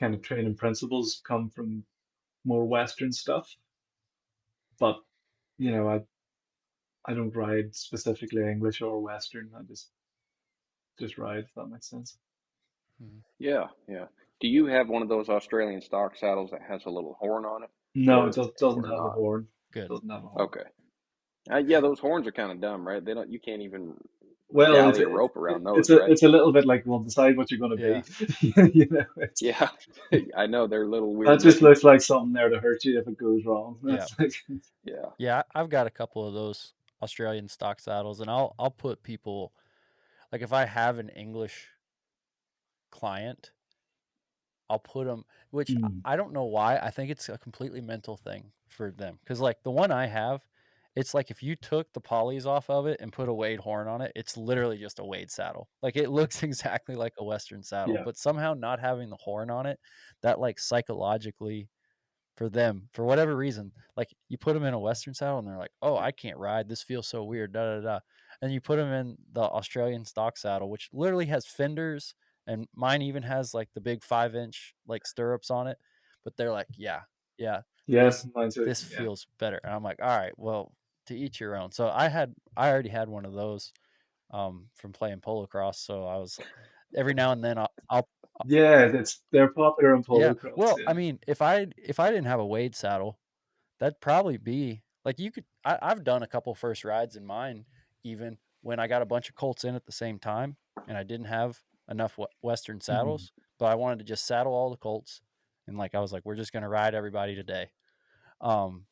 kind of training principles come from more Western stuff, but I don't ride specifically English or Western. I just ride, if that makes sense. Hmm. Yeah, yeah. Do you have one of those Australian stock saddles that has a little horn on it, No, it doesn't or have a not? horn. Good. Doesn't have a horn. Okay. Yeah, those horns are kind of dumb, right? They don't. You can't even Well, galley a rope around it's those, a right? it's a little bit like, well, decide what you're going to Yeah. be. It's Yeah, I know they're a little that weird just looking. looks like something there to hurt you if it goes wrong. Yeah. That's like, Yeah. Yeah. I've got a couple of those Australian stock saddles, and I'll put people like if I have an English client, I'll put them. Which mm, I don't know why. I think it's a completely mental thing for them because like the one I have, it's like if you took the polys off of it and put a Wade horn on it, it's literally just a Wade saddle. Like it looks exactly like a Western saddle, yeah, but somehow not having the horn on it, that like psychologically for them for whatever reason. Like you put them in a Western saddle and they're like, "Oh, I can't ride. This feels so weird." Da da da. And you put them in the Australian stock saddle, which literally has fenders, and mine even has like the big 5-inch like stirrups on it. But they're like, "Yeah, yeah, yeah, this mine too. this Yeah, feels better." And I'm like, "All right, well, to each your own." So I already had one of those from playing polo cross. So I was every now and then I'll yeah, they're popular in yeah. polo cross. Well, Yeah. I mean, if I didn't have a Wade saddle, that'd probably be like you could. I've done a couple first rides in mine, even when I got a bunch of Colts in at the same time, and I didn't have enough Western Mm, saddles, but I wanted to just saddle all the Colts, and like I was like, we're just gonna ride everybody today. Um,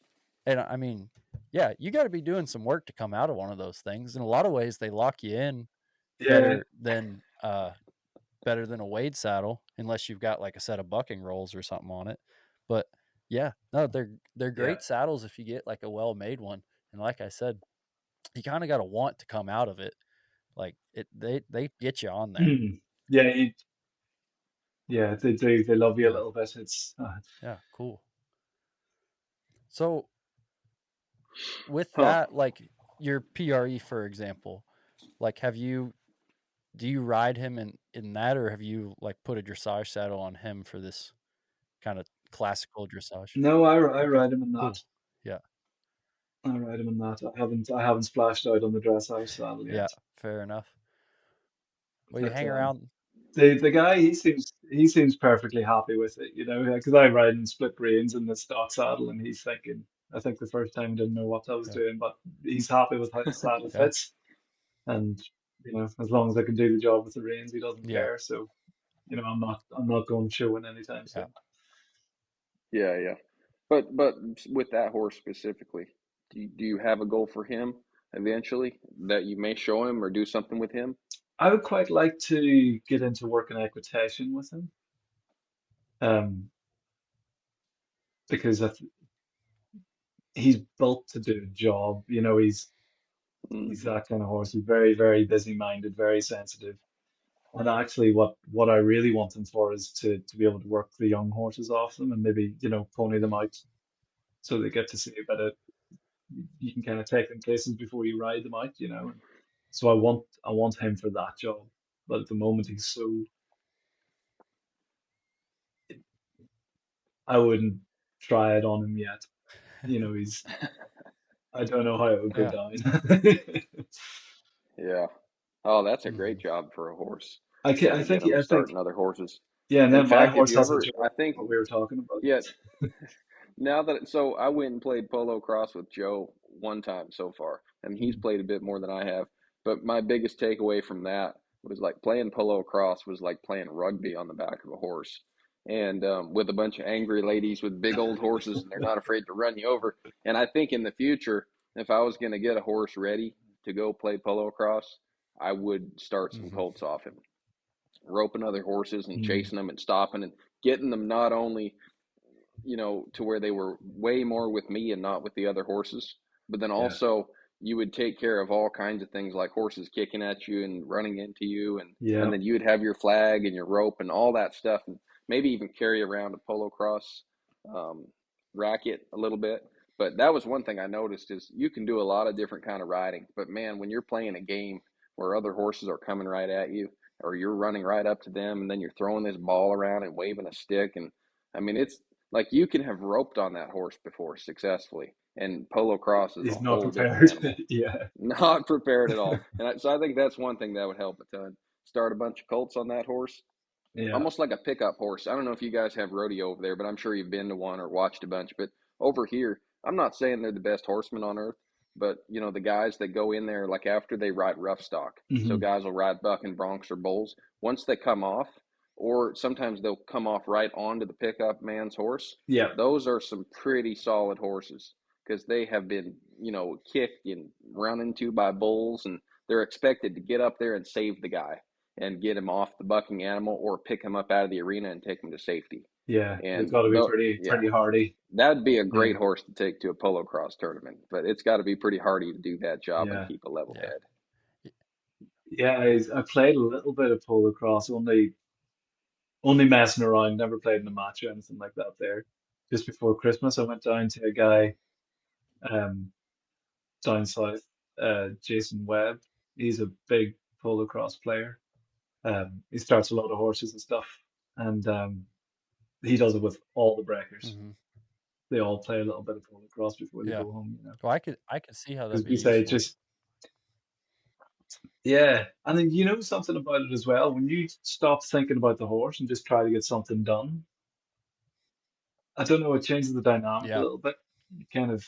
and I mean, yeah, you got to be doing some work to come out of one of those things. In a lot of ways, they lock you in yeah. better than better than a Wade saddle, unless you've got like a set of bucking rolls or something on it. But yeah, no, they're Yeah. great saddles if you get like a well made one. And like I said, you kind of got to want to come out of it. Like they get you on there. Mm, yeah, yeah, they do. They love you a Yeah, little bit. It's yeah, cool. So with Huh. that, like your PRE, for example, like do you ride him in that, or have you like put a dressage saddle on him for this kind of classical dressage? no, I Okay, ride him in that. cool. Yeah, I ride him in that. I haven't splashed out on the dressage saddle yeah, yet. fair enough. Well, you But hang around. the guy, he seems perfectly happy with it, because I ride in split reins in the stock saddle, and he's thinking, I think the first time he didn't know what I was Yeah, doing, but he's happy with how the saddle yeah, fits, and as long as I can do the job with the reins, he doesn't yeah, care. So I'm not going showing anytime yeah. soon. Yeah, yeah. But with that horse specifically, do you have a goal for him eventually that you may show him or do something with him? I would quite like to get into working equitation with him, um, because he's built to do a job. He's Hmm. that kind of horse. He's very, very busy-minded, very sensitive. And actually, what I really want him for is to be able to work the young horses off them and maybe, pony them out so they get to see a bit of, you can kind of take them places before you ride them out. And so I want him for that job. But at the moment, I wouldn't try it on him yet. You know, he's I don't know how it would go Yeah. down. Yeah. Oh, that's a great Mhm. job for a horse. I Get them think starting other horses. yeah, and In then my fact, if horse you has ever, I enjoyed think, what we were talking about. yeah, now that so I went and played polo cross with Joe one time so far, and he's Mm, played a bit more than I have. But my biggest takeaway from that was like playing polo cross was like playing rugby on the back of a horse, and with a bunch of angry ladies with big old horses, and they're not afraid to run you over. And I think in the future, if I was going to get a horse ready to go play polo cross, I would start some Mhm. colts off him, roping other horses and mm, chasing them and stopping and getting them not only to where they were way more with me and not with the other horses. But then yeah, also you would take care of all kinds of things like horses kicking at you and running into you and yeah, then you would have your flag and your rope and all that stuff and maybe even carry around a polo cross um, racket a little bit. But that was one thing I noticed is you can do a lot of different kind of riding. But man, when you're playing a game where other horses are coming right at you or you're running right up to them and then you're throwing this ball around and waving a stick and I mean it's like you can have roped on that horse before successfully, and polo cross is a he's not whole different prepared. animal. Yeah, Not prepared at all, so I think that's one thing that would help a ton. Start a bunch of colts on that horse, yeah, almost like a pickup horse. I don't know if you guys have rodeo over there, but I'm sure you've been to one or watched a bunch. But over here, I'm not saying they're the best horsemen on earth, but the guys that go in there like after they ride rough stock. So hmm, guys will ride buck and broncs or bulls. Once they come off, or sometimes they'll come off right onto the pickup man's horse. yeah, Those are some pretty solid horses because they have been, kicked and run into by bulls, and they're expected to get up there and save the guy and get him off the bucking animal or pick him up out of the arena and take him to safety. yeah. They've And got to be though, yeah, pretty hardy. that'd be a Yeah, great horse to take to a polo cross tournament, but it's got to be pretty hardy to do that job and yeah, keep a level Yeah. head. Y yeah. I played a little bit of polo cross, only messing around. Never played in a match or anything like that. There, just before Christmas, I went down to a guy um down south, Jason Webb. He's a big polo cross player. He starts a lot of horses and stuff, and he does it with all the breakers. Mhm. They all play a little bit of polo cross before they Yeah. go home, Well, I could see how that'd because be we say useful. just yeah, and then you know something about it as well. When you stop thinking about the horse and just try to get something done, I don't know, it changes the dynamic a Yeah. little bit. You kind of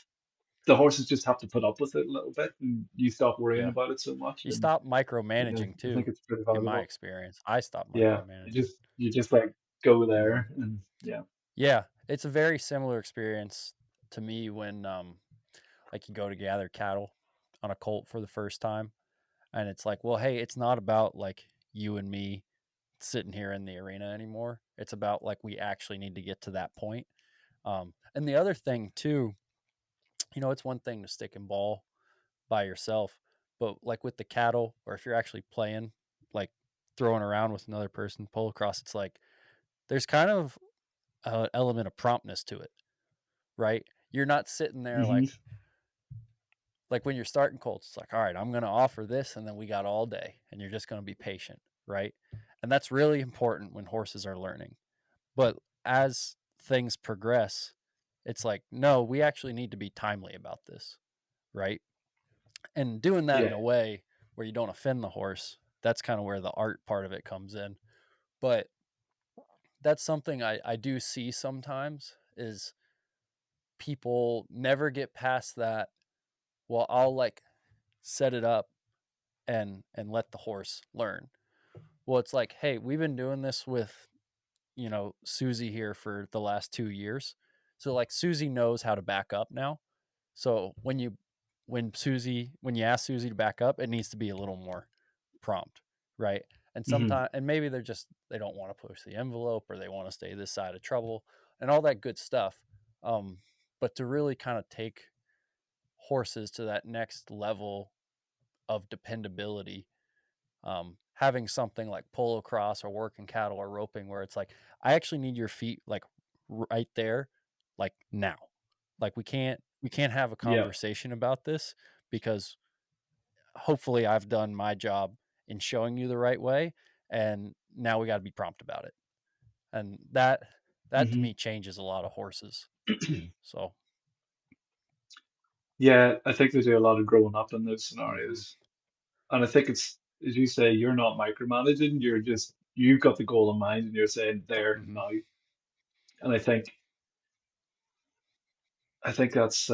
the horses just have to put up with it a little bit, and you stop worrying Yeah. about it so much. You And stop yeah, micromanaging I think too, it's pretty in my valuable. experience. I stopped Yeah, micromanaging. you just like go Mhm. there, and yeah. Yeah, it's a very similar experience to me when, like, you go to gather cattle on a colt for the first time, and it's like, well, hey, it's not about, like, you and me sitting here in the arena anymore. It's about, like, we actually need to get to that point. And the other thing too, it's one thing to stick and ball by yourself, but, like, with the cattle or if you're actually playing, like, throwing around with another person, polo cross, it's like there's kind of an element of promptness to it, right? You're not sitting there Hmm. like when you're starting colts, it's like, all right, I'm going to offer this and then we got all day and you're just going to be patient, right? And that's really important when horses are learning. But as things progress, it's like, no, we actually need to be timely about this, right? And doing that in Yeah. a way where you don't offend the horse, that's kind of where the art part of it comes in. But that's something I do see sometimes is people never get past that. Well, I'll like set it up and let the horse learn. Well, it's like, hey, we've been doing this with, Susie here for the last 2 years. So like Susie knows how to back up now. So when you ask Susie to back up, it needs to be a little more prompt, right? And Hmm. sometimes and maybe they don't want to push the envelope or they want to stay this side of trouble and all that good stuff. Um, but to really kind of take horses to that next level of dependability, having something like polo cross or working cattle or roping where it's like I actually need your feet like right there, like now. Like we can't have a Yeah. conversation about this because hopefully I've done my job in showing you the right way, and now we got to be prompt about it. And that to Hmm. me changes a lot of horses. So Yeah, I think they do a lot of growing up in those Hmm. scenarios. And I think it's, as you say, you're not micromanaging, you're just, you've got the goal in mind and you're saying there Hmm. now. And I think that's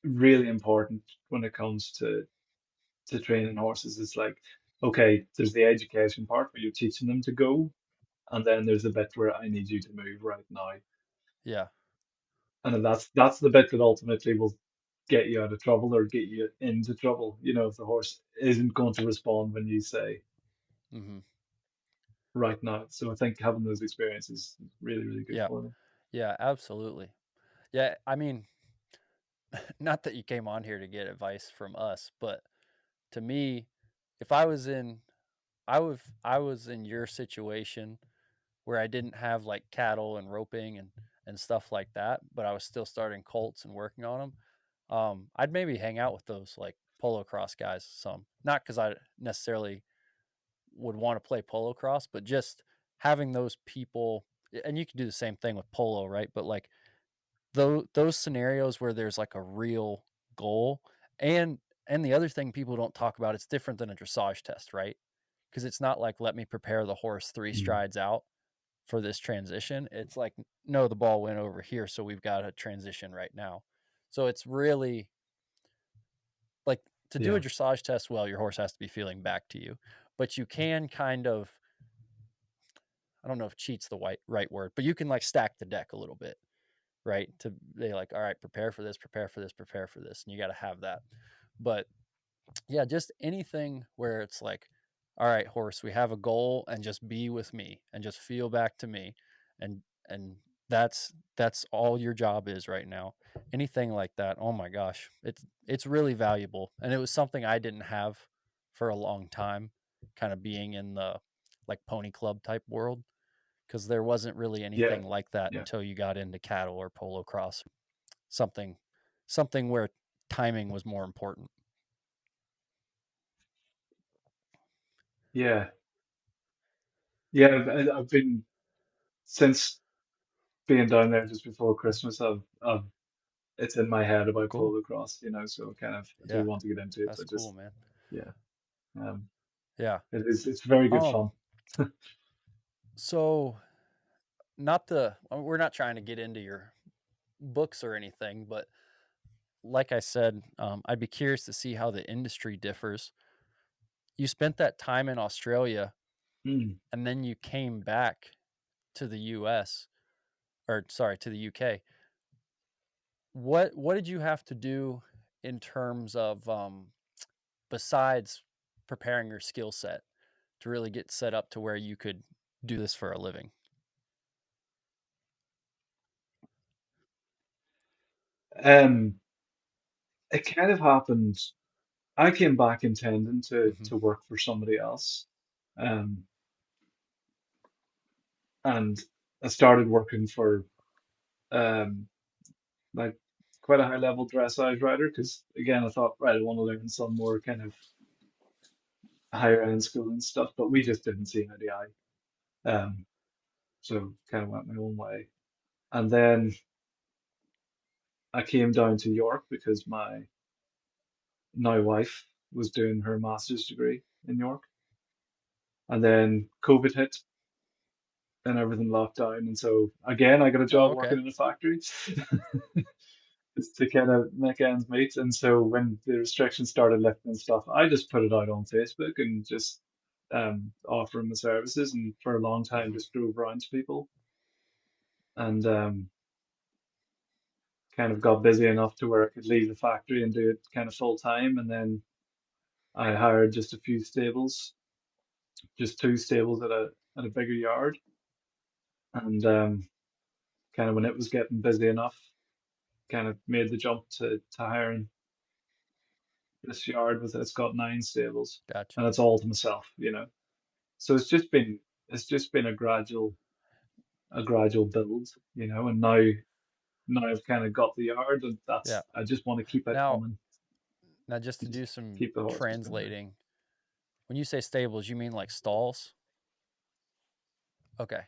really important when it comes to training horses. It's like, okay, there's the education part where you're teaching them to go, and then there's the bit where I need you to move right now. Yeah. And then that's the bit that ultimately will get you out of trouble or get you into trouble. You know, if the horse isn't going to respond when you say Hmm. right now. So I think having those experiences is really, really good Yeah. for them. Yeah. Absolutely. Yeah. I mean, not that you came on here to get advice from us, but to me, if I was in your situation where I didn't have like cattle and roping and stuff like that, but I was still starting colts and working on them. I'd maybe hang out with those like polo cross guys some, not because I necessarily would want to play polo cross, but just having those people, and you can do the same thing with polo, right? But like those scenarios where there's like a real goal, and and the other thing people don't talk about, it's different than a dressage test, right? Because it's not like let me prepare the horse three Mm. strides out for this transition. It's like no, the ball went over here, so we've got a transition right now. So it's really like to do a Yeah, dressage test well, your horse has to be feeling back to you, but you can kind of, I don't know if cheat's the right word, but you can like stack the deck a little bit, right? To they like, all right, prepare for this, prepare for this, prepare for this, and you got to have that. But yeah, just anything where it's like, all right, horse, we have a goal, and just be with me and just feel back to me, and that's all your job is right now. Anything like that, oh my gosh, it's really valuable, and it was something I didn't have for a long time, kind of being in the like pony club type world, because there wasn't really yeah, anything like that yeah, until you got into cattle or polo cross, something something where timing was more important. yeah, yeah. I've been since being down there just before Christmas. I've it's in my head about Cool. polo cross, you know. So kind of I Yeah. do want to get into it, That's but cool, just man. yeah, um, Yeah. it's very good Um, fun. so not the we're not trying to get into your books or anything, but like I said, I'd be curious to see how the industry differs. You spent that time in Australia Mm. and then you came back to the US, or sorry, to the UK. What did you have to do in terms of besides preparing your skill set to really get set up to where you could do this for a living? Um, it kind of happened. I came back intending Hmm. to work for somebody else, um, and I started working for um like quite a high level dressage rider because again I thought right I want to learn some more kind of higher end school and stuff, but we just didn't see eye to eye. So kind of went my own way, and then I came down to York because my now wife was doing her master's degree in York, and then COVID hit and everything locked down, and so again I got a Oh, job okay. working in a factory. Just to kind of make ends meet. And so when the restrictions started lifting and stuff, I just put it out on Facebook and just offering my services. And for a long time, Hmm. just drove around to people and kind of got busy enough to where I could leave the factory and do it kind of full time. And then I hired just a few stables, just two stables at a bigger yard. And kind of when it was getting busy enough, kind of made the jump to hiring this yard with it's got 9 stables Gotcha. and it's all to myself, you know. So it's just been a gradual build, you know, and now I've kind of got the yard and Yeah. that's I just want to keep it Now, humming now just to and just do some keep the horses going. translating, when you say stables, you mean like stalls? Okay,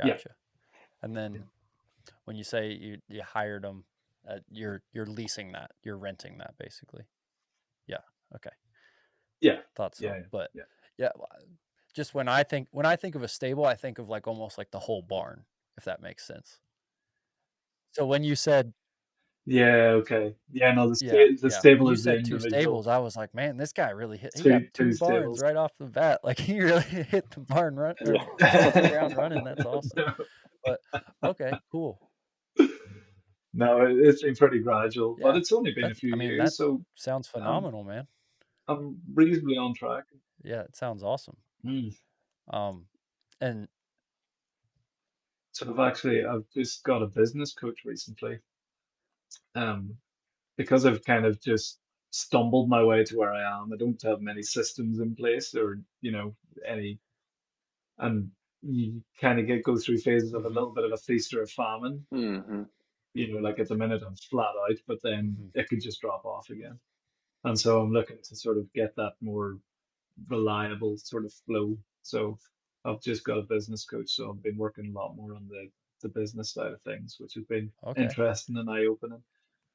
Yeah. gotcha. And then when you say you hired them, You're leasing that. You're renting that basically. Yeah. Okay. Yeah, Thought yeah, so. But yeah, yeah, just when I think of a stable, I think of like almost like the whole barn, if that makes sense. So when you said yeah. Okay, yeah. No, yeah, the yeah, when stable you is the said two individual. stables, I was like, man, this guy really he got Two two barns stables. right off the bat. Like he really hit the barn run or hit the ground running. That's awesome. No, But okay, cool. no, it's been pretty gradual, but Yeah. it's only been a few I mean, that years, so sounds I'm phenomenal, man. I'm reasonably on track. Yeah, it sounds awesome. Mm. Um, and So I've just got a business coach recently, um, because I've kind of just stumbled my way to where I am. I don't have many systems in place or, any, and you kind of go through phases of a mhm, little bit of a feast or a famine. Hmm. Like at the minute I'm flat out, but then mhm. it could just drop off again. And so I'm looking to sort of get that more reliable sort of flow. So I've just got a business coach, so I've been working a lot more on the business side of things, which has been Okay. interesting and eye-opening.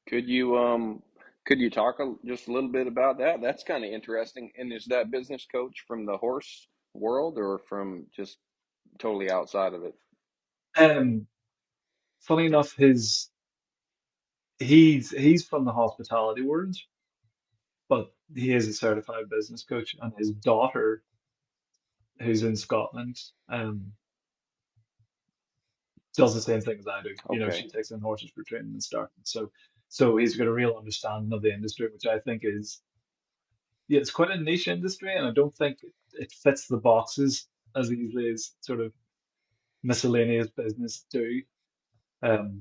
Could you talk just a little bit about that? That's kind of interesting. And is that business coach from the horse world or from just totally outside of it? Um, Funny enough, he's from the hospitality world, but he is a certified business coach, and his daughter, who's in Scotland, does the same thing as I do. Okay. She takes in horses for training and starting. So he's got a real understanding of the industry, which I think is, yeah, it's quite a niche industry, and I don't think it fits the boxes as easily as sort of miscellaneous business do.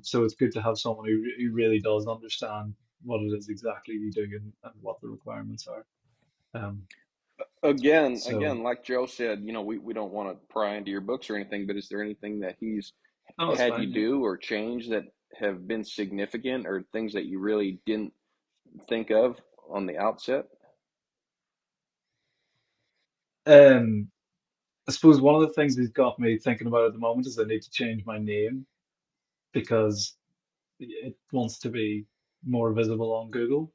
So it's good to have someone who really does understand what it is exactly you do and what the requirements are. Um, so, Again, like Joe said, we don't want to pry into your books or anything, but is there anything that he's oh, it's had you fine, yeah. do or change that have been significant or things that you really didn't think of on the outset? Um, I suppose one of the things he's got me thinking about at the moment is I need to change my name because it wants to be more visible on Google.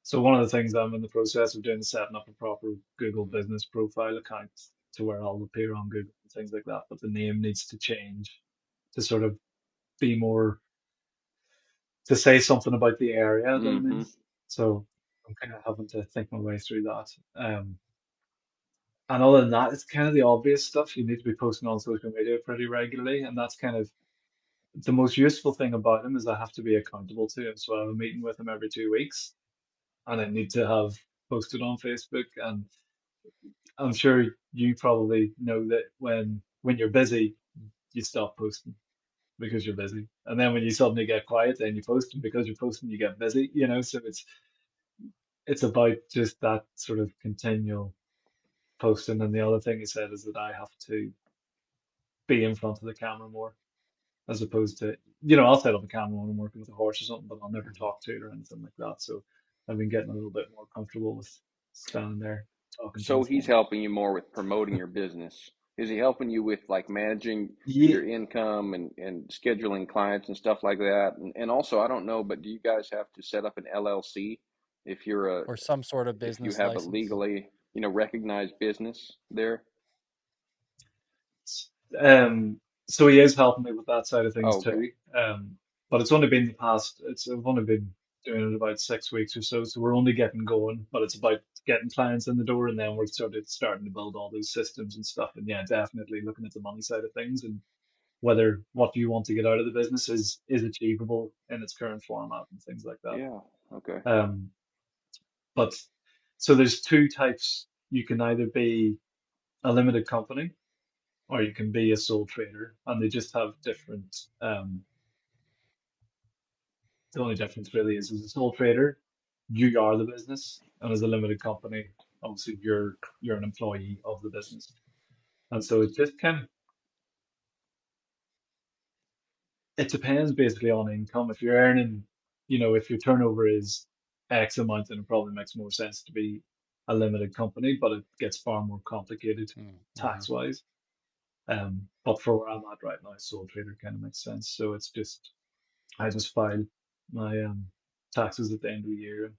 So one of the things I'm in the process of doing is setting up a proper Google business profile account to where I'll appear on Google and things like that. But the name needs to change to sort of be more to say something about the area that I'm in. Mm-hmm. So I'm kind of having to think my way through that. And other than that, it's kind of the obvious stuff. You need to be posting on social media pretty regularly, and that's kind of the most useful thing about him is I have to be accountable to him. So I have a meeting with him every 2 weeks, and I need to have posted on Facebook. And I'm sure you probably know that when you're busy, you stop posting because you're busy, and then when you suddenly get quiet, then you post, and because you're posting, you get busy. So it's about just that sort of continual posting. And the other thing he said is that I have to be in front of the camera more, as opposed to, I'll set up a camera when I'm working with a horse or something, but I'll never Mhm. talk to it or anything like that. So I've been getting a little bit more comfortable with standing there talking to So his he's phone. helping you more with promoting your business. Is he helping you with like managing Yeah, your income and scheduling clients and stuff like that? And also, I don't know, but do you guys have to set up an LLC if you're Or some sort of if you business have a license. legally, recognized business there? um, so he is helping me with that side of things Oh, okay. too. But it's only been the past. I've only been doing it about 6 weeks or so. So we're only getting going, but it's about getting clients in the door, and then we're starting to build all those systems and stuff. And yeah, definitely looking at the money side of things and whether what you want to get out of the business is achievable in its current format and things like that. Yeah. Okay. Um, but so there's two types. You can either be a limited company or you can be a sole trader, and they just have different. The only difference really is as a sole trader, you are the business, and as a limited company, obviously you're an employee of the business, and so it just kind of it depends basically on income. If you're earning, if your turnover is X amount, then it probably makes more sense to be a limited company, but it gets far more complicated Mm-hmm. tax wise. But for where I'm at right now, sole trader kind of makes sense. So it's just I just file. my taxes at the end of the year.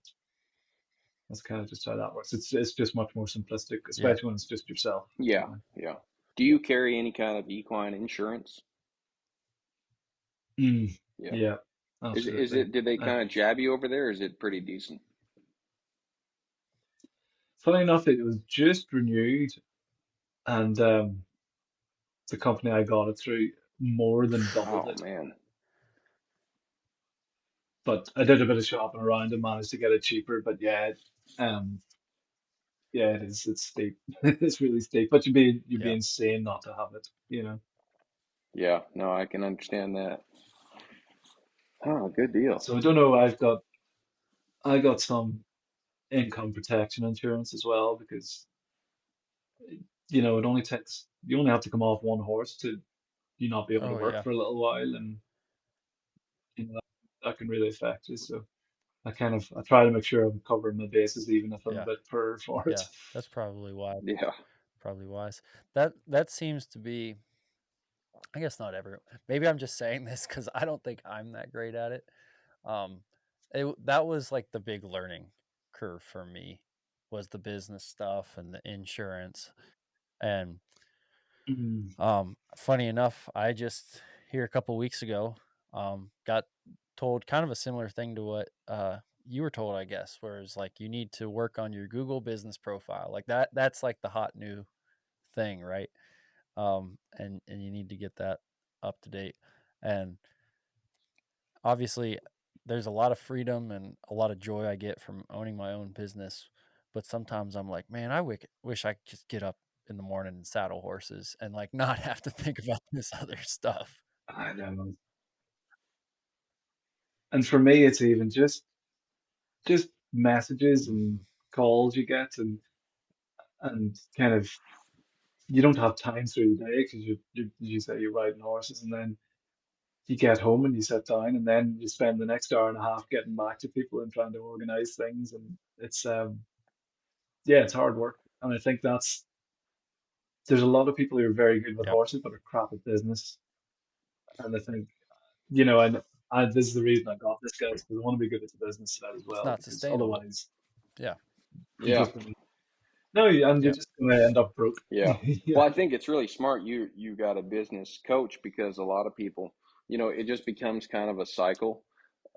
That's kind of just how that works. It's just much more simplistic, Yeah. especially when it's just yourself. Yeah, yeah. Do you carry any kind of equine insurance? Mm, Yeah. yeah, Is absolutely. it, did they kind of Um, jab you over there, or is it pretty decent? Funny enough, it was just renewed, and the company I got it through more than doubled Oh it. man. But I did a bit of shopping around and managed to get it cheaper. But yeah, um, yeah, it is. It's steep. It's really steep. But you'd be Yeah. insane not to have it, you know. Yeah, no, I can understand that. Oh, good deal. So I don't know. I got some income protection insurance as well because it only takes you only have to come off one horse to you not be able to Oh, work yeah. for a little while, and that can really affect you. So I try to make sure I'm covering my bases even if I'm a Yeah. bit poor for it. Yeah. That's probably why. Yeah. Probably wise. That seems to be, I guess not every, maybe I'm just saying this because I don't think I'm that great at it. Um, that was like the big learning curve for me was the business stuff and the insurance. And Mm. funny enough, I just here a couple weeks ago got told kind of a similar thing to what you were told, I guess, where it's like you need to work on your Google business profile. Like that's like the hot new thing, right? And you need to get that up to date. And obviously, there's a lot of freedom and a lot of joy I get from owning my own business. But sometimes I'm like, man, wish I could just get up in the morning and saddle horses and like not have to think about this other stuff. I know. And for me, it's even just messages and calls you get, and kind of you don't have time through the day because you say you're riding horses, and then you get home and you sit down, and then you spend the next hour and a half getting back to people and trying to organize things, and it's yeah, it's hard work. And I think there's a lot of people who are very good with Yep. horses but are crap at business. And I think, and this is the reason I got this, guys, because I want to be good at the business side as It's well, not because sustainable. otherwise Yeah. you're Yeah. just gonna no, and you're Yep. just gonna end up broke. Yeah. Yeah. Well, I think it's really smart you got a business coach because a lot of people, it just becomes kind of a cycle,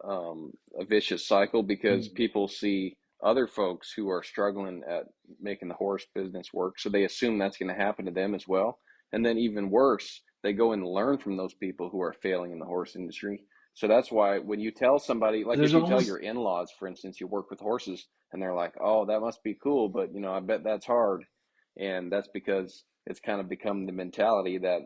a vicious cycle because Mm. people see other folks who are struggling at making the horse business work, so they assume that's going to happen to them as well. And then even worse, they go and learn from those people who are failing in the horse industry. So that's why when you tell somebody, like if There's you tell almost your in-laws, for instance, you work with horses, and they're like, "Oh, that must be cool, but I bet that's hard." And that's because it's kind of become the mentality that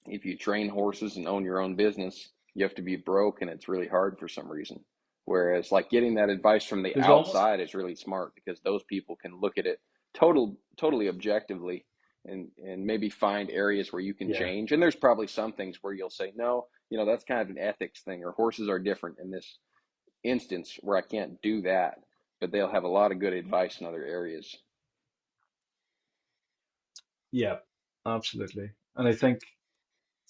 if you train horses and own your own business, you have to be broke and it's really hard for some reason. Whereas like getting that advice from the there's almost outside is really smart because those people can look at it totally objectively and maybe find areas where you can yeah. change. And there's probably some things where you'll say, no, that's kind of an ethics thing, or horses are different in this instance where I can't do that. But they'll have a lot of good advice in other areas. Yeah, absolutely. And I think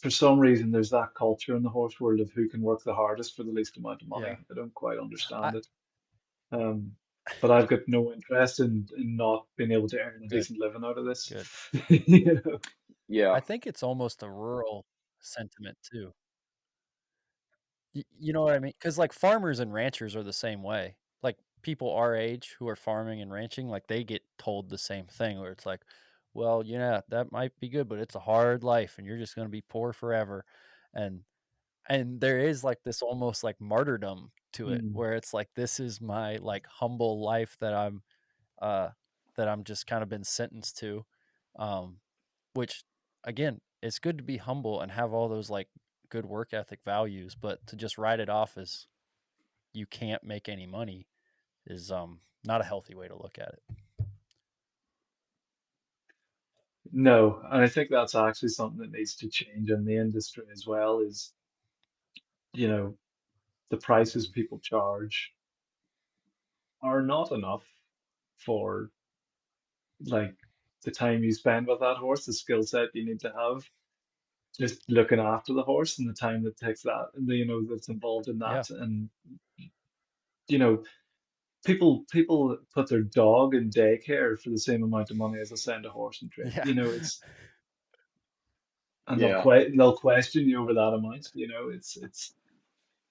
for some reason there's that culture in the horse world of who can work the hardest for the least amount of Yeah. money. I don't quite I understand it. Um, but I've got no interest in not being able to earn a good. decent living out of this. Good. You know? Yeah. I think it's almost a rural sentiment too. You know what I mean? Because like farmers and ranchers are the same way. Like people our age who are farming and ranching, like they get told the same thing where it's like, well, that might be good, but it's a hard life and you're just going to be poor forever. And and there is like this almost like martyrdom to it Mm. where it's like this is my like humble life uh that I'm just kind of been sentenced to. Um which again, it's good to be humble and have all those like good work ethic values, but to just write it off as you can't make any money is not a healthy way to look at it. No, and I think that's actually something that needs to change in the industry as well, is, you know, the prices people charge are not enough for like the time you spend with that horse, the skill set you need to have. just looking after the horse and the time that takes that, that's involved in Yeah. that. And, you know, people put their dog in daycare for the same amount of money as they send a horse and train. Yeah. And Yeah. they'll question you over that amount. It's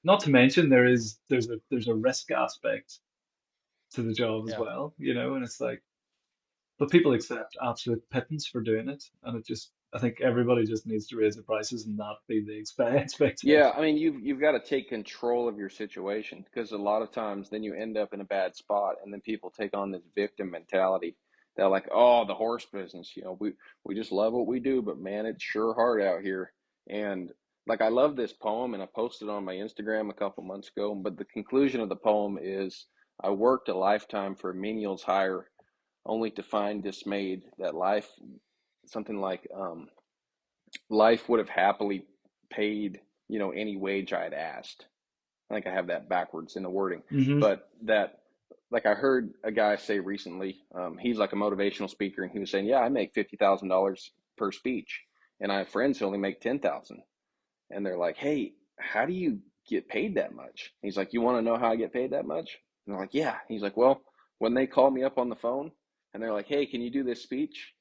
not to mention there's a risk aspect to the job as Yeah. well, and it's like, but people accept absolute pittance for doing it, and I think everybody just needs to raise the prices and not be the Yeah, expectation. I mean, you've got to take control of your situation because a lot of times then you end up in a bad spot, and then people take on this victim mentality. They're like, "Oh, the horse business, we just love what we do, but man, it's sure hard out here." And like, I love this poem, and I posted it on my Instagram a couple months ago. But the conclusion of the poem is, "I worked a lifetime for a menial's hire, only to find dismayed that life, something like, life would have happily paid, any wage I'd asked." I think I have that backwards in the wording, Hmm. but that, like, I heard a guy say recently, he's like a motivational speaker, and he was saying, "Yeah, I make $50,000 per speech, and I have friends who only make 10,000." And they're like, "Hey, how do you get paid that much?" He's like, "You want to know how I get paid that much?" And they're like, "Yeah." He's like, "Well, when they call me up on the phone and they're like, 'Hey, can you do this speech?'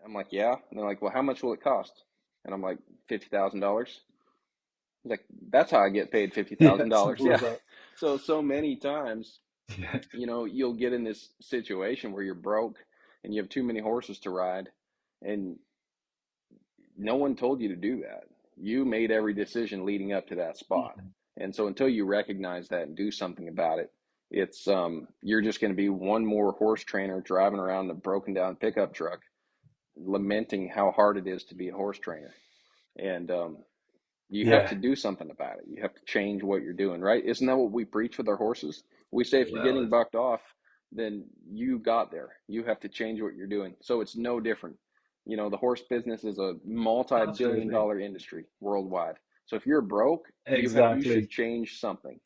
I'm like, 'Yeah.' And they're like, 'Well, how much will it cost?' And I'm like, $50,000. He's like, "That's how I get paid fifty Yeah, thousand dollars." simple as Yeah. that. So many times, Yeah. you'll get in this situation where you're broke and you have too many horses to ride, and no one told you to do that. You made every decision leading up to that spot. Mhm. And so until you recognize that and do something about it, it's you're just going to be one more horse trainer driving around a broken down pickup truck lamenting how hard it is to be a horse trainer. And you have to Yeah. do something about it. You have to change what you're doing, right? Isn't that what we preach with our horses? We say if you're Well, getting bucked off, then you got there. You have to change what you're doing. So it's no different. The horse business is a multi-billion absolutely. dollar industry worldwide. So if you're broke, you should Exactly. change something.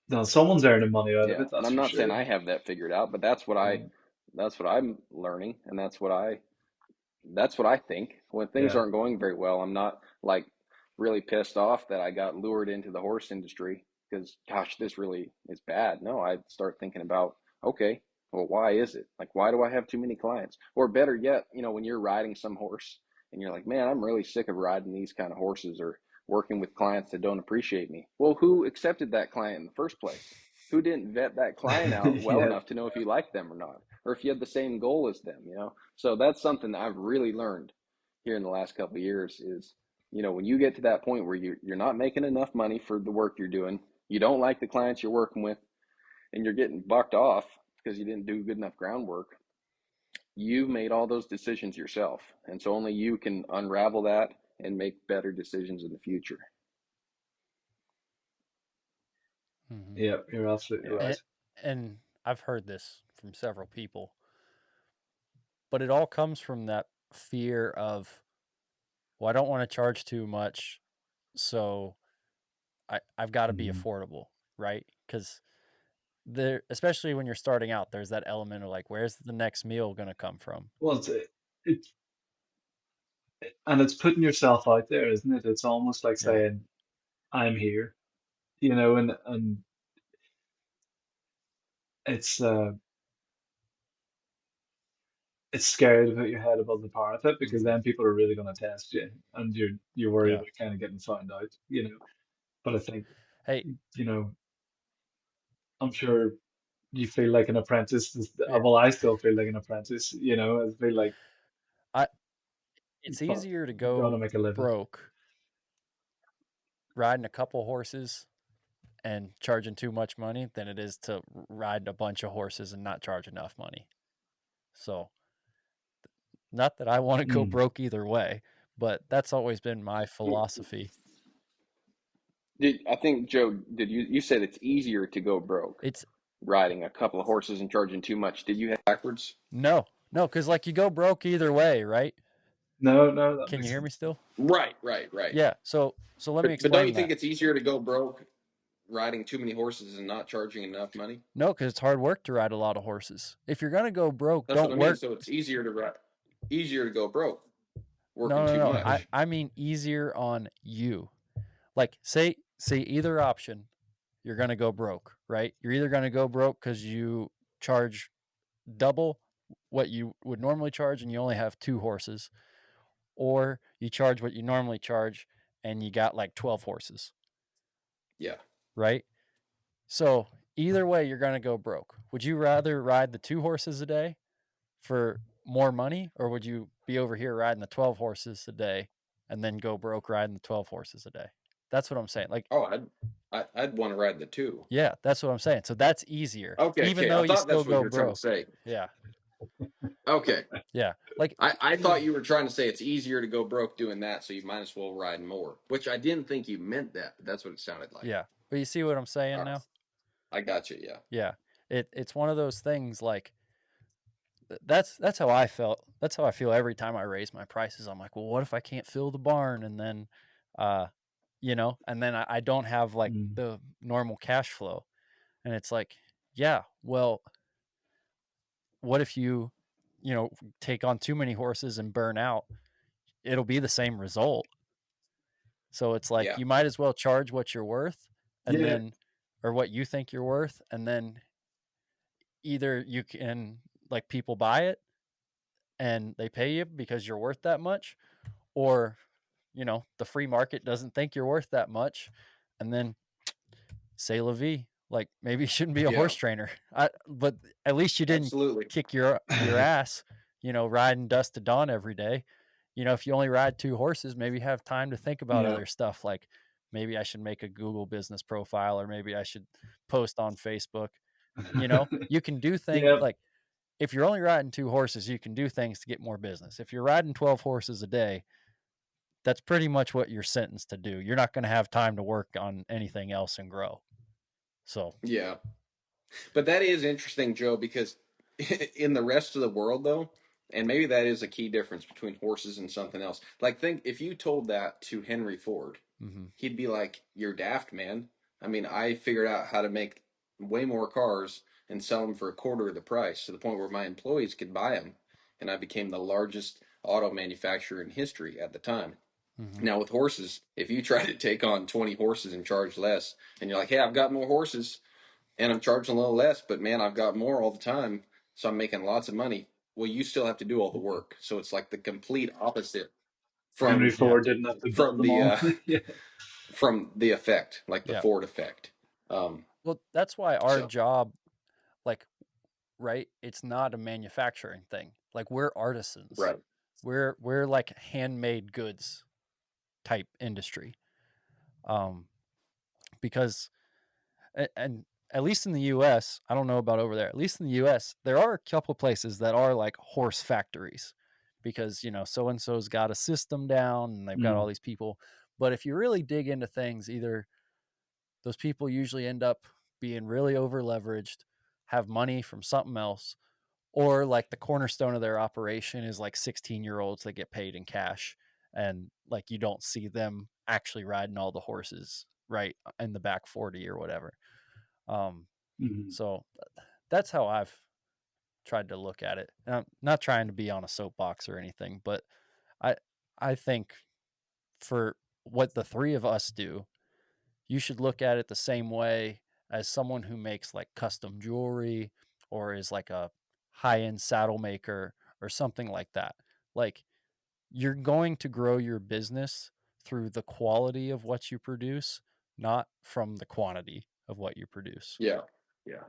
No, someone's earning money out of Yeah. it, And that's I'm for not saying sure. I have that figured out, but that's what I'm learning, and that's what I think. When things Yeah. aren't going very well, I'm not like really pissed off that I got lured into the horse industry because, gosh, this really is bad. No, I start thinking about, okay, well, why is it? Like, why do I have too many clients? Or better yet, when you're riding some horse and you're like, man, I'm really sick of riding these kind of horses or working with clients that don't appreciate me. Well, who accepted that client in the first place? Who didn't vet that client out well Yeah. enough to know if you like them or not, or if you had the same goal as them? So that's something that I've really learned here in the last couple of years is, when you get to that point where you're not making enough money for the work you're doing, you don't like the clients you're working with, and you're getting bucked off because you didn't do good enough groundwork, you've made all those decisions yourself. And so only you can unravel that and make better decisions in the future. Hmm. Yeah, you're absolutely Yeah. right. And I've heard this from several people, but it all comes from that fear of, well, I don't want to charge too much, so I've got to be Mhm. affordable, right? Because there, especially when you're starting out, there's that element of like, where's the next meal going to come from? Well, it's and it's putting yourself out there, isn't it? It's almost like Yeah. saying, "I'm here," and it's uh, it's scary to put your head above the parapet because Hmm. then people are really going to test you, and you're worried Yeah. about kind of getting found out. But I think, Hey, you know, I'm sure you feel like an apprentice. yeah. Well, I still feel like an apprentice. I feel like I it's but easier to going to go make a living. broke riding a couple horses and charging too much money than it is to ride a bunch of horses and not charge enough money. So, not that I want to go Mm. broke either way, but that's always been my philosophy. I think, Joe, did you said it's easier to go broke It's riding a couple of horses and charging too much? Did you have backwards? no, no, because like you go broke either way, right? No, no, that Can you makes hear me sense. still? Right, right, right. Yeah. So let me But don't you explain think that. it's easier to go broke riding too many horses and not charging enough money? No, because it's hard work to ride a lot of horses. If you're gonna go broke, That's what don't I mean. work. So it's easier to go broke. working No, no, too no. Uh-huh. much. I mean easier on you. Like say either option, you're gonna go broke, right? You're either gonna go broke because you charge double what you would normally charge and you only have two horses, or you charge what you normally charge and you got like 12 horses, Yeah. right? So either way, you're gonna go broke. Would you rather ride the two horses a day for more money, or would you be over here riding the 12 horses a day and then go broke riding the 12 horses a day? That's what I'm saying. Like, Oh, I'd want to ride the two. yeah, that's what I'm saying. So that's easier, Okay, even okay. though I you thought still that's what go you were trying to broke. say. Yeah, Okay. yeah. Like, I thought you were trying to say it's easier to go broke doing that, so you might as well ride more. Which I didn't think you meant that, but that's what it sounded like. yeah. But you see what I'm saying All right. now? I got you. Yeah. Yeah. It's one of those things like that's how I felt. That's how I feel every time I raise my prices. I'm like, well, what if I can't fill the barn? And then, uh, and then I don't have like Mm. the normal cash flow. And it's like, yeah, well, what if you take on too many horses and burn out? It'll be the same result. So it's like Yeah. you might as well charge what you're worth and Yeah. then or what you think you're worth, and then either you can like people buy it and they pay you because you're worth that much, or the free market doesn't think you're worth that much, and then say la vie. Like maybe you shouldn't be a Yeah. horse trainer. But at least you didn't Absolutely. kick your ass, riding dust to dawn every day. If you only ride two horses, maybe have time to think about Yeah. other stuff like maybe I should make a Google business profile, or maybe I should post on Facebook. You can do things Yeah. like if you're only riding two horses, you can do things to get more business. If you're riding 12 horses a day, that's pretty much what you're sentenced to do. You're not going to have time to work on anything else and grow. So, Yeah. But that is interesting, Joe, because in the rest of the world, though, and maybe that is a key difference between horses and something else. Like, think if you told that to Henry Ford, mhm, he'd be like, "You're daft, man. I mean, I figured out how to make way more cars and sell them for a quarter of the price to the point where my employees could buy them, and I became the largest auto manufacturer in history at the time." mhm. Now with horses, if you try to take on 20 horses and charge less, and you're like, "Hey, I've got more horses and I'm charging a little less, but man, I've got more all the time, so I'm making lots of money." Well, you still have to do all the work, so it's like the complete opposite Henry from Yeah, Ford didn't have to build from them the all. uh, Yeah. from the effect, like the yeah. Ford effect. Well, that's why our So job, like, right? It's not a manufacturing thing. Like we're artisans. right, We're like handmade goods type industry. Um, because and at least in the US, I don't know about over there. At least in the US, there are a couple places that are like horse factories because, so and so's got a system down and they've got all Mm. these people. But if you really dig into things, either those people usually end up being really over leveraged, have money from something else, or like the cornerstone of their operation is like 16-year-olds that get paid in cash. And like you don't see them actually riding all the horses right in the back 40 or whatever. Um, Mm. so that's how I've tried to look at it. And I'm not trying to be on a soapbox or anything, but I I think for what the three of us do, you should look at it the same way as someone who makes like custom jewelry or is like a high-end saddle maker or something like that. Like you're going to grow your business through the quality of what you produce, not from the quantity of what you produce. yeah, yeah.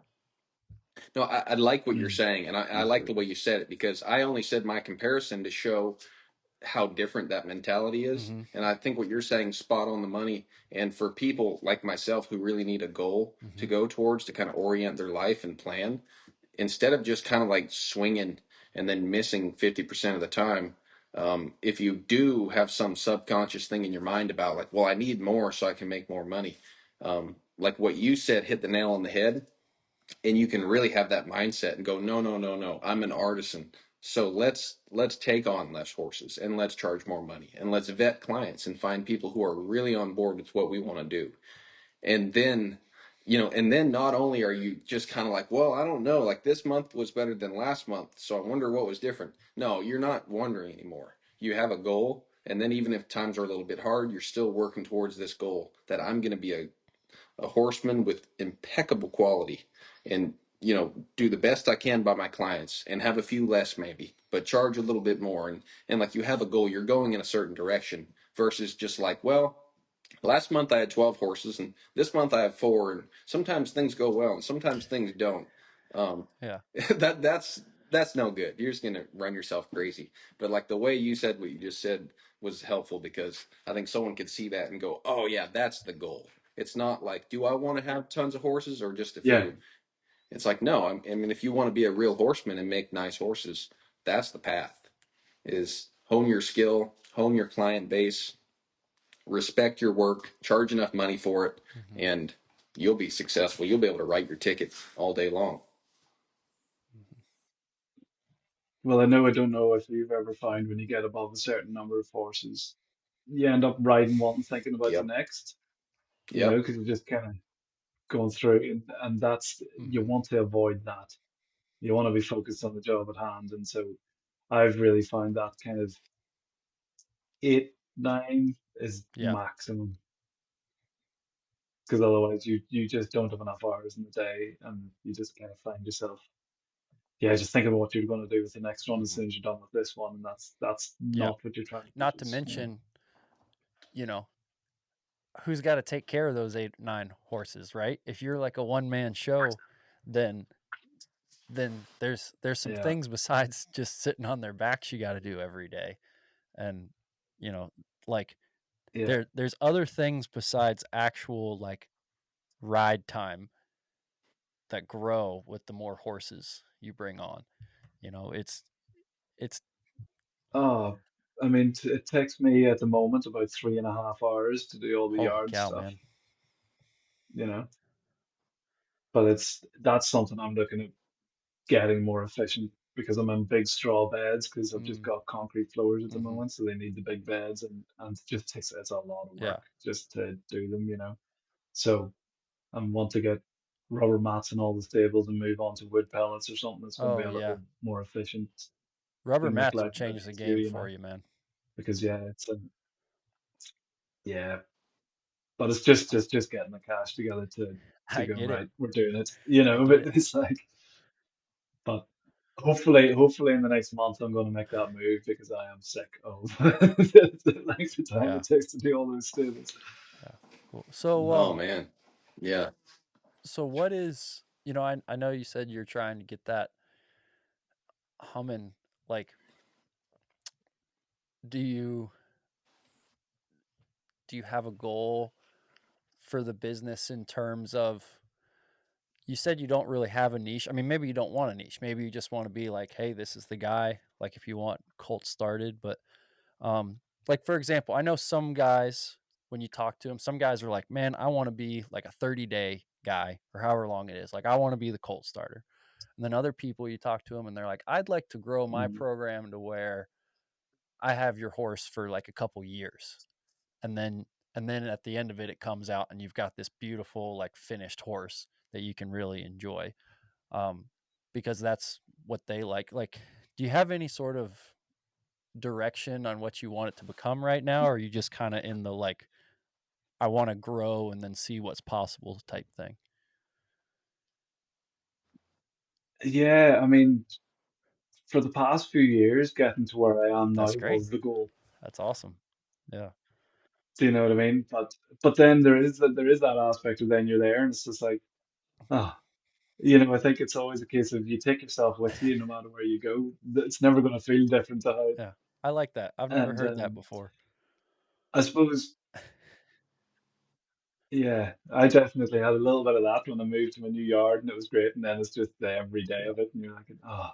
No, I like what you're Mm. saying, and I That's like the good. way you said it because I only said my comparison to show how different that mentality is. Mm-hmm. And I think what you're saying is spot on the money. And for people like myself who really need a goal Mm-hmm. to go towards to kind of orient their life and plan, instead of just kind of like swinging and then missing 50% of the time, if you do have some subconscious thing in your mind about like, well, I need more so I can make more money, like what you said hit the nail on the head, and you can really have that mindset and go, no, no, no, no, I'm an artisan, so let's take on less horses and let's charge more money and let's vet clients and find people who are really on board with what we want to do. And then, not only are you just kind of like, well, I don't know, like this month was better than last month, so I wonder what was different. No, you're not wondering anymore. you have a goal, and then even if times are a little bit hard, you're still working towards this goal that I'm going to be a horseman with impeccable quality and do the best I can by my clients and have a few less maybe, but charge a little bit more, and like you have a goal, you're going in a certain direction versus just like, well, last month I had 12 horses and this month I have four, and sometimes things go well and sometimes things don't. Um, Yeah. that's no good. You're just gonna run yourself crazy. But like the way you said what you just said was helpful because I think someone could see that and go, "Oh yeah, that's the goal." It's not like, "Do I want to have tons of horses or just a Yeah. few?" It's like, no. I mean, if you want to be a real horseman and make nice horses, that's the path. Is hone your skill, hone your client base, respect your work, charge enough money for it, Mhm. and you'll be successful. You'll be able to write your ticket all day long. Mhm. Well, I don't know if you've ever found when you get above a certain number of horses, you end up riding one thinking about the Yep. next, Yep. because you're just kind of going through, and that's, you Mhm. want to avoid that. You want to be focused on the job at hand. And so I've really found that kind of eight, nine is Yeah. maximum, because otherwise you just don't have enough hours in the day, and you just kind of find yourself, yeah, just thinking about what you're going to do with the next one as Mhm. soon as you're done with this one, and that's Yeah. not what you're trying to Not to produce. mention, you know, who's got to take care of those 8, 9 horses, right? If you're like a one man show, then there's some Yeah, things besides just sitting on their backs you got to do every day, and you know, like yeah. there's other things besides actual like ride time that grow with the more horses you bring on. You know, it's Oh, I mean, it takes me at the moment about 3.5 hours to do all the holy yard cow, stuff, man. you know. But that's something I'm looking at getting more efficient, because I'm in big straw beds, because I've just Mm, got concrete floors at the hmm. moment, so they need the big beds, and it just takes, it's a lot of Yeah. work just to do them. So I want to get rubber mats in all the stables and move on to wood pellets or something that's going to Oh be a yeah. little more efficient Rubber than mats would neglecting change it the too, game for you, man. because yeah, yeah, but it's just getting the cash together to I go, get it. right, we're doing it, I but get it. it's like, but hopefully in the next month I'm going to make that move, because I am sick of the length of time Yeah. it takes to do all those stables. Yeah. Cool. So Oh man. Yeah. so what is, I know you said you're trying to get that humming, like do you do you have a goal for the business in terms of, you said you don't really have a niche. I mean, maybe you don't want a niche. Maybe you just want to be like, hey, this is the guy. Like if you want Colt started, but like for example, I know some guys when you talk to them, some guys are like, man, I want to be like a 30-day guy or however long it is. Like I want to be the Colt starter. And then other people you talk to them and they're like, I'd like to grow my Mm. program to where I have your horse for like a couple years. And then at the end of it, it comes out and you've got this beautiful like finished horse that you can really enjoy, um, because that's what they like. Like, do you have any sort of direction on what you want it to become right now, or are you just kind of in the like, I want to grow and then see what's possible type thing? Yeah, I mean, for the past few years, getting to where I am now That's great. was the goal. That's awesome. Yeah. Do you know what I mean? But then there is that aspect of, then you're there and it's just like, ah, I think it's always a case of, you take yourself with you no matter where you go. It's never going to feel different to how. Yeah. I like that. I've never And heard that before. I suppose, yeah, I definitely had a little bit of that when I moved to my new yard, and it was great. And then it's just the every day Yeah. of it, and you're like, oh,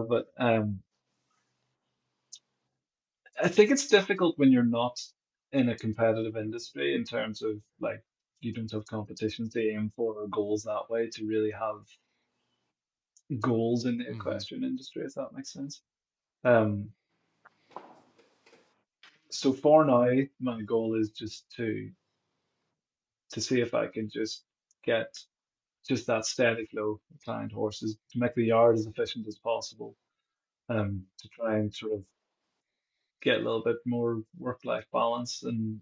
but I think it's difficult when you're not in a competitive industry, in terms of like, you don't have competitions to aim for or goals that way, to really have goals in the Hmm. equestrian industry, if that makes sense. Um, so for now, my goal is just to see if I can just get just that steady flow of client horses, to make the yard as efficient as possible, to try and sort of get a little bit more work-life balance and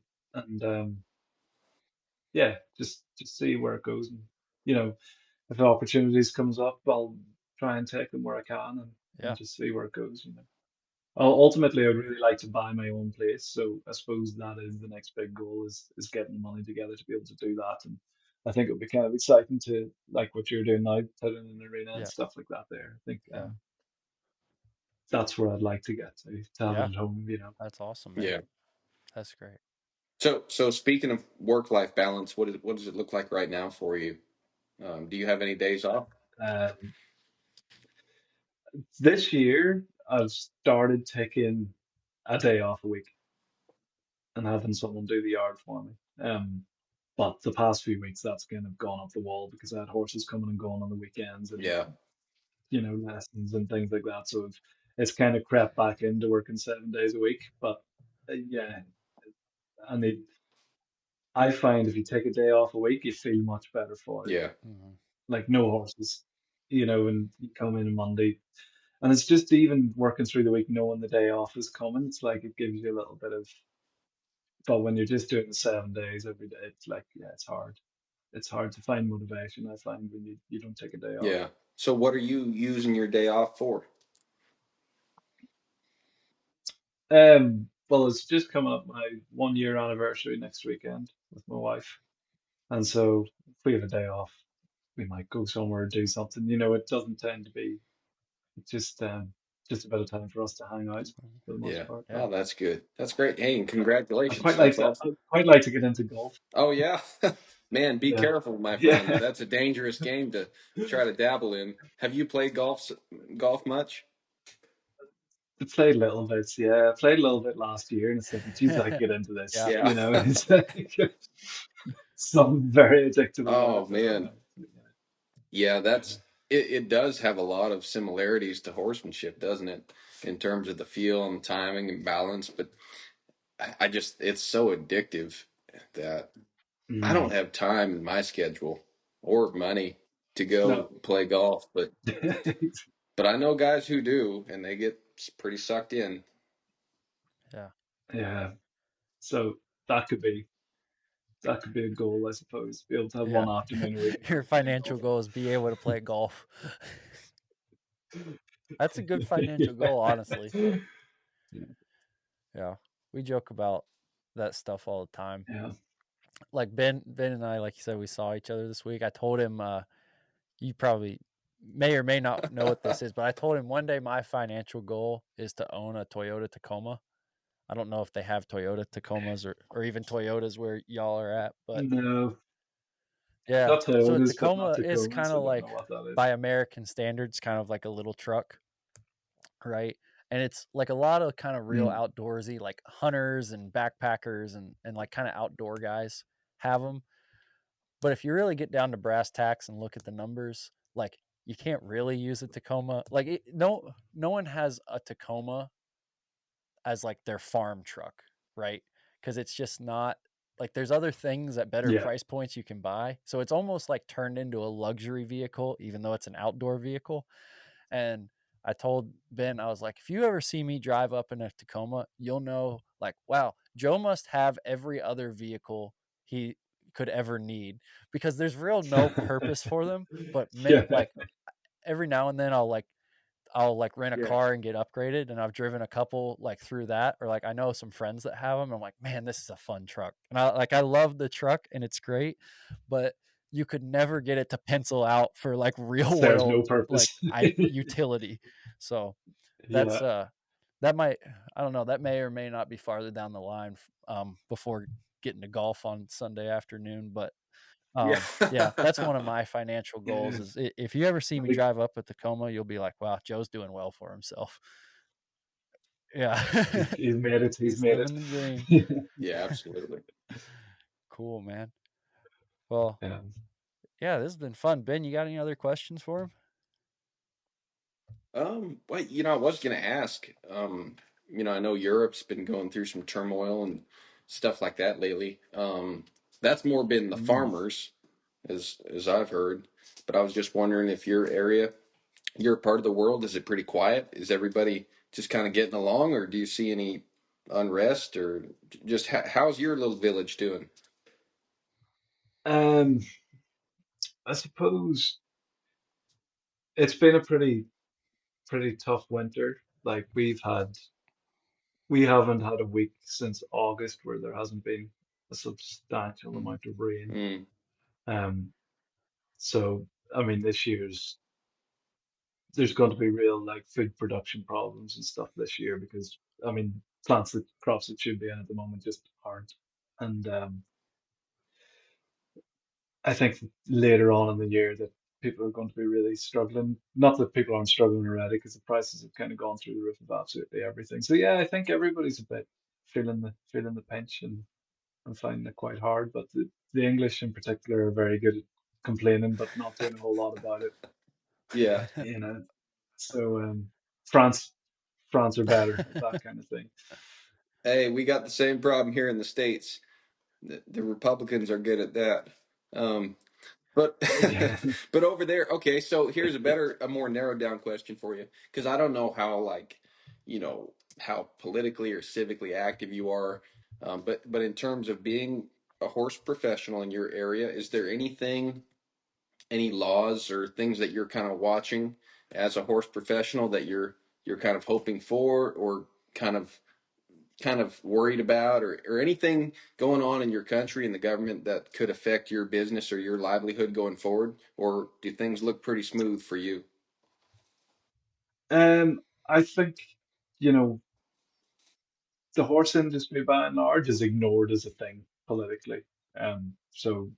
yeah, just see where it goes. And, you know, if opportunities comes up, I'll try and take them where I can and Yeah. just see where it goes. Ultimately, I'd really like to buy my own place. So I suppose that is the next big goal is getting the money together to be able to do that. And I think it would be kind of exciting to like what you're doing now, put in an arena and Yeah. stuff like that there. I think Yeah. that's where I'd like to get to have it Yeah. at home. That's awesome, man. Yeah. That's great. So speaking of work-life balance, what does it look like right now for you? Do you have any days off? Um, this year, I've started taking a day off a week and having someone do the yard for me. But the past few weeks, that's kind of gone up the wall because I had horses coming and going on the weekends and Yeah. lessons and things like that. So it's kind of crept back into working 7 days a week. But yeah, I mean, I find if you take a day off a week, you feel much better for it. Yeah. Hmm. Like no horses, and you come in on Monday. And it's just even working through the week, knowing the day off is coming. It's like it gives you a little bit of, but when you're just doing the 7 days every day, it's like, yeah, it's hard. It's hard to find motivation, I find, when you don't take a day off. Yeah. So what are you using your day off for? Well, it's just coming up my 1 year anniversary next weekend with my wife. And so if we have a day off, we might go somewhere and do something. It doesn't tend to be it's just a bit of time for us to hang out for the most Yeah. part. Yeah. Oh, that's good. That's great. Hey, and I'd congratulations. quite like That's to awesome. I'd quite like to get into golf. Oh yeah. Man, be Yeah. careful, my friend. Yeah. That's a dangerous game to try to dabble in. Have you played golf much? I played little bits, yeah. I played a little bit last year and it's like, geez, I could get into this. Yeah. Yeah. It's like something very addictive about it, Oh I don't man. know. Yeah, it does have a lot of similarities to horsemanship, doesn't it? In terms of the feel and timing and balance, but I just it's so addictive that I don't Mm. have time in my schedule or money to go No. play golf, but I know guys who do and they get pretty sucked in. Yeah. Yeah. So that could be that could be a goal, I suppose. Be able to have Yeah. one afternoon a week where Your I'm playing financial golf. goal is be able to play golf. That's a good financial goal, honestly. Yeah. Yeah. We joke about that stuff all the time. Yeah. Like Ben and I, like you said, we saw each other this week. I told him, you probably may or may not know what this is, but I told him one day my financial goal is to own a Toyota Tacoma. I don't know if they have Toyota Tacomas or even Toyotas where y'all are at, but No. yeah. Got So a Toyotas, but not Tacoma is kind Tacomas. I of don't know like, what that is. by American standards, kind of like a little truck, right? And it's like a lot of kind of real Mm. outdoorsy, like hunters and backpackers and like kind of outdoor guys have them. But if you really get down to brass tacks and look at the numbers, like you can't really use a Tacoma. Like no one has a Tacoma as like their farm truck, right? Because it's just not like there's other things at better Yeah. price points you can buy. So it's almost like turned into a luxury vehicle, even though it's an outdoor vehicle. And I told Ben, I was like, if you ever see me drive up in a Tacoma, you'll know, like, wow, Joe must have every other vehicle he could ever need because there's real no purpose for them. But Yeah. like every now and then I'll like rent a Yeah. car and get upgraded, and I've driven a couple like through that, or like I know some friends that have them. I'm like, man, this is a fun truck, and I love the truck and it's great, but you could never get it to pencil out for like real Serves no world like purpose. utility. So that's Yeah. that might, I don't know, that may or may not be farther down the line before getting to golf on Sunday afternoon, but Yeah. yeah, that's one of my financial goals Yeah. is if you ever see I me think drive up a Tacoma, you'll be like, wow, Joe's doing well for himself. Yeah. he's made it. He's He's made living the dream. it. Yeah, absolutely. Cool, man. Well, Yeah. yeah, this has been fun. Ben, you got any other questions for him? Well, I was gonna ask, I know Europe's been going through some turmoil and stuff like that lately. That's more been the Mm. farmers, as I've heard. But I was just wondering if your area your part of the world? Is it pretty quiet? Is everybody just kind of getting along, or do you see any unrest, or just how's your little village doing? Um, I suppose it's been a pretty tough winter. Like we haven't had a week since August where there hasn't been a substantial amount of rain. Mm, Um, so I mean, this year's there's going to be real like food production problems and stuff this year because I mean, crops that should be in at the moment just aren't. And I think later on in the year that people are going to be really struggling. Not that people aren't struggling already, because the prices have kind of gone through the roof of absolutely everything. So yeah, I think everybody's a bit feeling the pinch and finding it quite hard. But the English in particular are very good at complaining, but not doing a whole lot about it. yeah. You know, so France France are better at that kind of thing. Hey, we got the same problem here in the States. The Republicans are good at that. Um, but Yeah. but over there, okay, so here's a more narrowed down question for you, because I don't know how, like, how politically or civically active you are, but in terms of being a horse professional in your area, is there any laws or things that you're kind of watching as a horse professional that you're kind of hoping for, or kind of worried about, or anything going on in your country and the government that could affect your business or your livelihood going forward? Or do things look pretty smooth for you? I think, you know, the horse industry by and large is ignored as a thing politically. So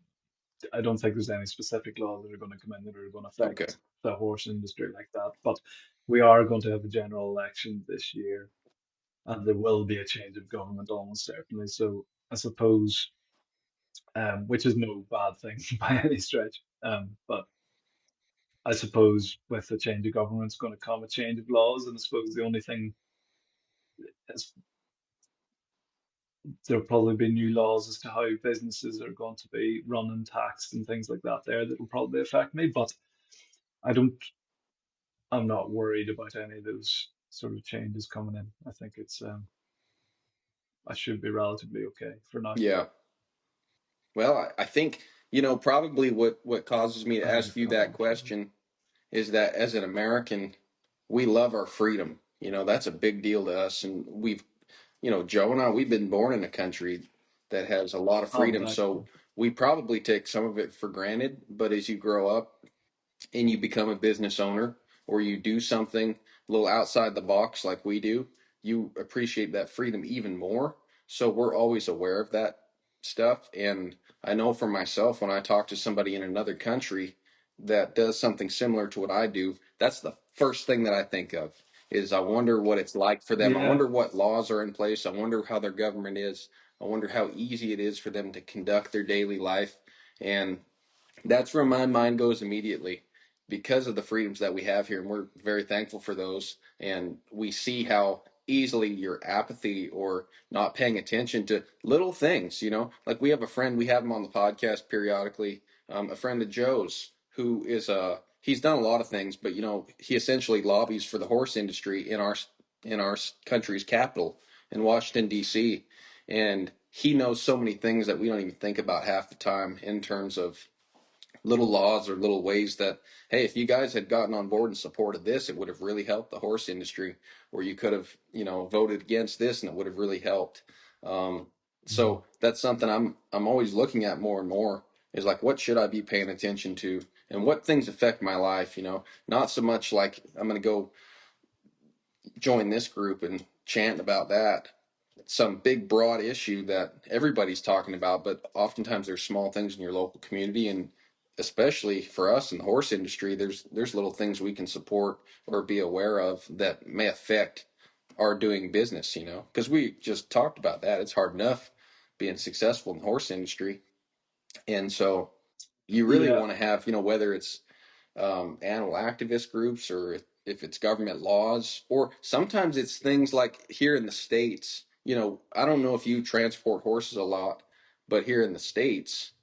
I don't think there's any specific laws that are going to come in that are going to Okay. affect the horse industry like that. But we are going to have a general election this year, and there will be a change of government almost certainly. So I suppose, which is no bad thing by any stretch. But I suppose with the change of government, it's going to come a change of laws, and I suppose the only thing is there'll probably be new laws as to how businesses are going to be run and taxed and things like that there that will probably affect me. But I don't I'm not worried about any of those sort of changes coming in. I think I should be relatively okay for now. Yeah. Well, I think, probably what causes me to I think ask it's you that coming. question is that as an American, we love our freedom. That's a big deal to us. And Joe and I, we've been born in a country that has a lot of freedom. So Undoubtedly. we probably take some of it for granted. But as you grow up and you become a business owner, or you do something a little outside the box like we do, you appreciate that freedom even more. So we're always aware of that stuff. And I know for myself, when I talk to somebody in another country that does something similar to what I do, that's the first thing that I think of, is I wonder what it's like for them. I Yeah, wonder what laws are in place. I wonder how their government is. I wonder how easy it is for them to conduct their daily life. And that's where my mind goes immediately, because of the freedoms that we have here, and we're very thankful for those. And we see how easily your apathy or not paying attention to little things, like we have a friend, we have him on the podcast periodically, a friend of Joe's, who is he's done a lot of things, but he essentially lobbies for the horse industry in our country's capital, in Washington D.C., and he knows so many things that we don't even think about half the time, in terms of little laws or little ways that, hey, if you guys had gotten on board and supported this, it would have really helped the horse industry. Or you could have, voted against this and it would have really helped. Um, mhm. so that's something I'm always looking at more and more, is like, what should I be paying attention to, and what things affect my life. Not so much like I'm going to go join this group and chant about that, some big broad issue that everybody's talking about, but oftentimes there's small things in your local community. And especially for us in the horse industry, there's little things we can support or be aware of that may affect our doing business, because we just talked about that. It's hard enough being successful in the horse industry. And so you really Yeah, want to have, whether it's animal activist groups, or if it's government laws, or sometimes it's things like here in the States. I don't know if you transport horses a lot, but here in the States,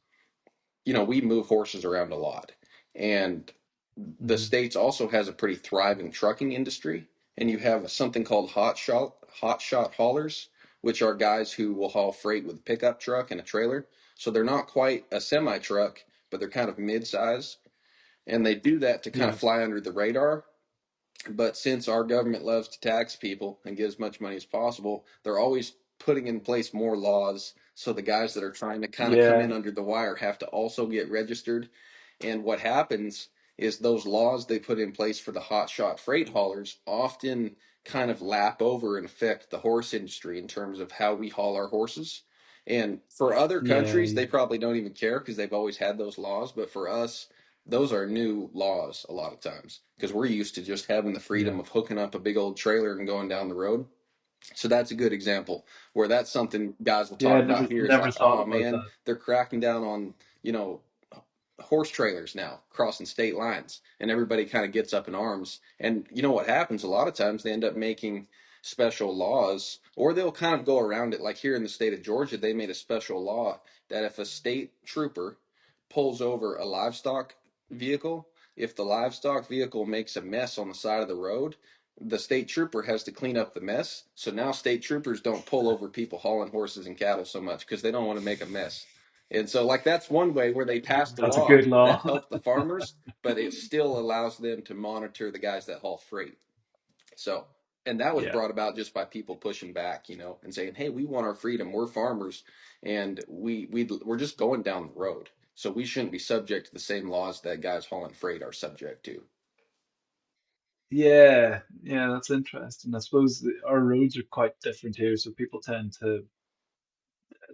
we move horses around a lot. And the Hmm. States also has a pretty thriving trucking industry, and you have something called hot shot haulers, which are guys who will haul freight with a pickup truck and a trailer. So they're not quite a semi truck, but they're kind of mid-size, and they do that to kind of Yeah, fly under the radar. But since our government loves to tax people and get as much money as possible, they're always putting in place more laws. So the guys that are trying to kind of come in yeah, under the wire have to also get registered. And what happens is those laws they put in place for the hotshot freight haulers often kind of lap over and affect the horse industry in terms of how we haul our horses. And for other yeah, countries, they probably don't even care because they've always had those laws. But for us, those are new laws a lot of times because we're used to just having the yeah, freedom of hooking up a big old trailer and going down the road. So that's a good example where that's something guys will yeah. talk about here is Never like, thought oh about man, that. they're cracking down on, you know, horse trailers now crossing state lines, and everybody kind of gets up in arms. And you know what happens a lot of times, they end up making special laws, or they'll kind of go around it. Like here in the state of Georgia, they made a special law that if a state trooper pulls over a livestock vehicle, if the livestock vehicle makes a mess on the side of the road, the state trooper has to clean up the mess. So now state troopers don't pull over people hauling horses and cattle so much because they don't want to make a mess. And so, like, that's one way where they passed a That's a law good that law. helped the farmers, but it still allows them to monitor the guys that haul freight. So, and that was Yeah, brought about just by people pushing back, and saying, "Hey, we want our freedom. We're farmers, and we're just going down the road. So we shouldn't be subject to the same laws that guys hauling freight are subject to." yeah, yeah. That's interesting. I suppose our roads are quite different here, so people tend to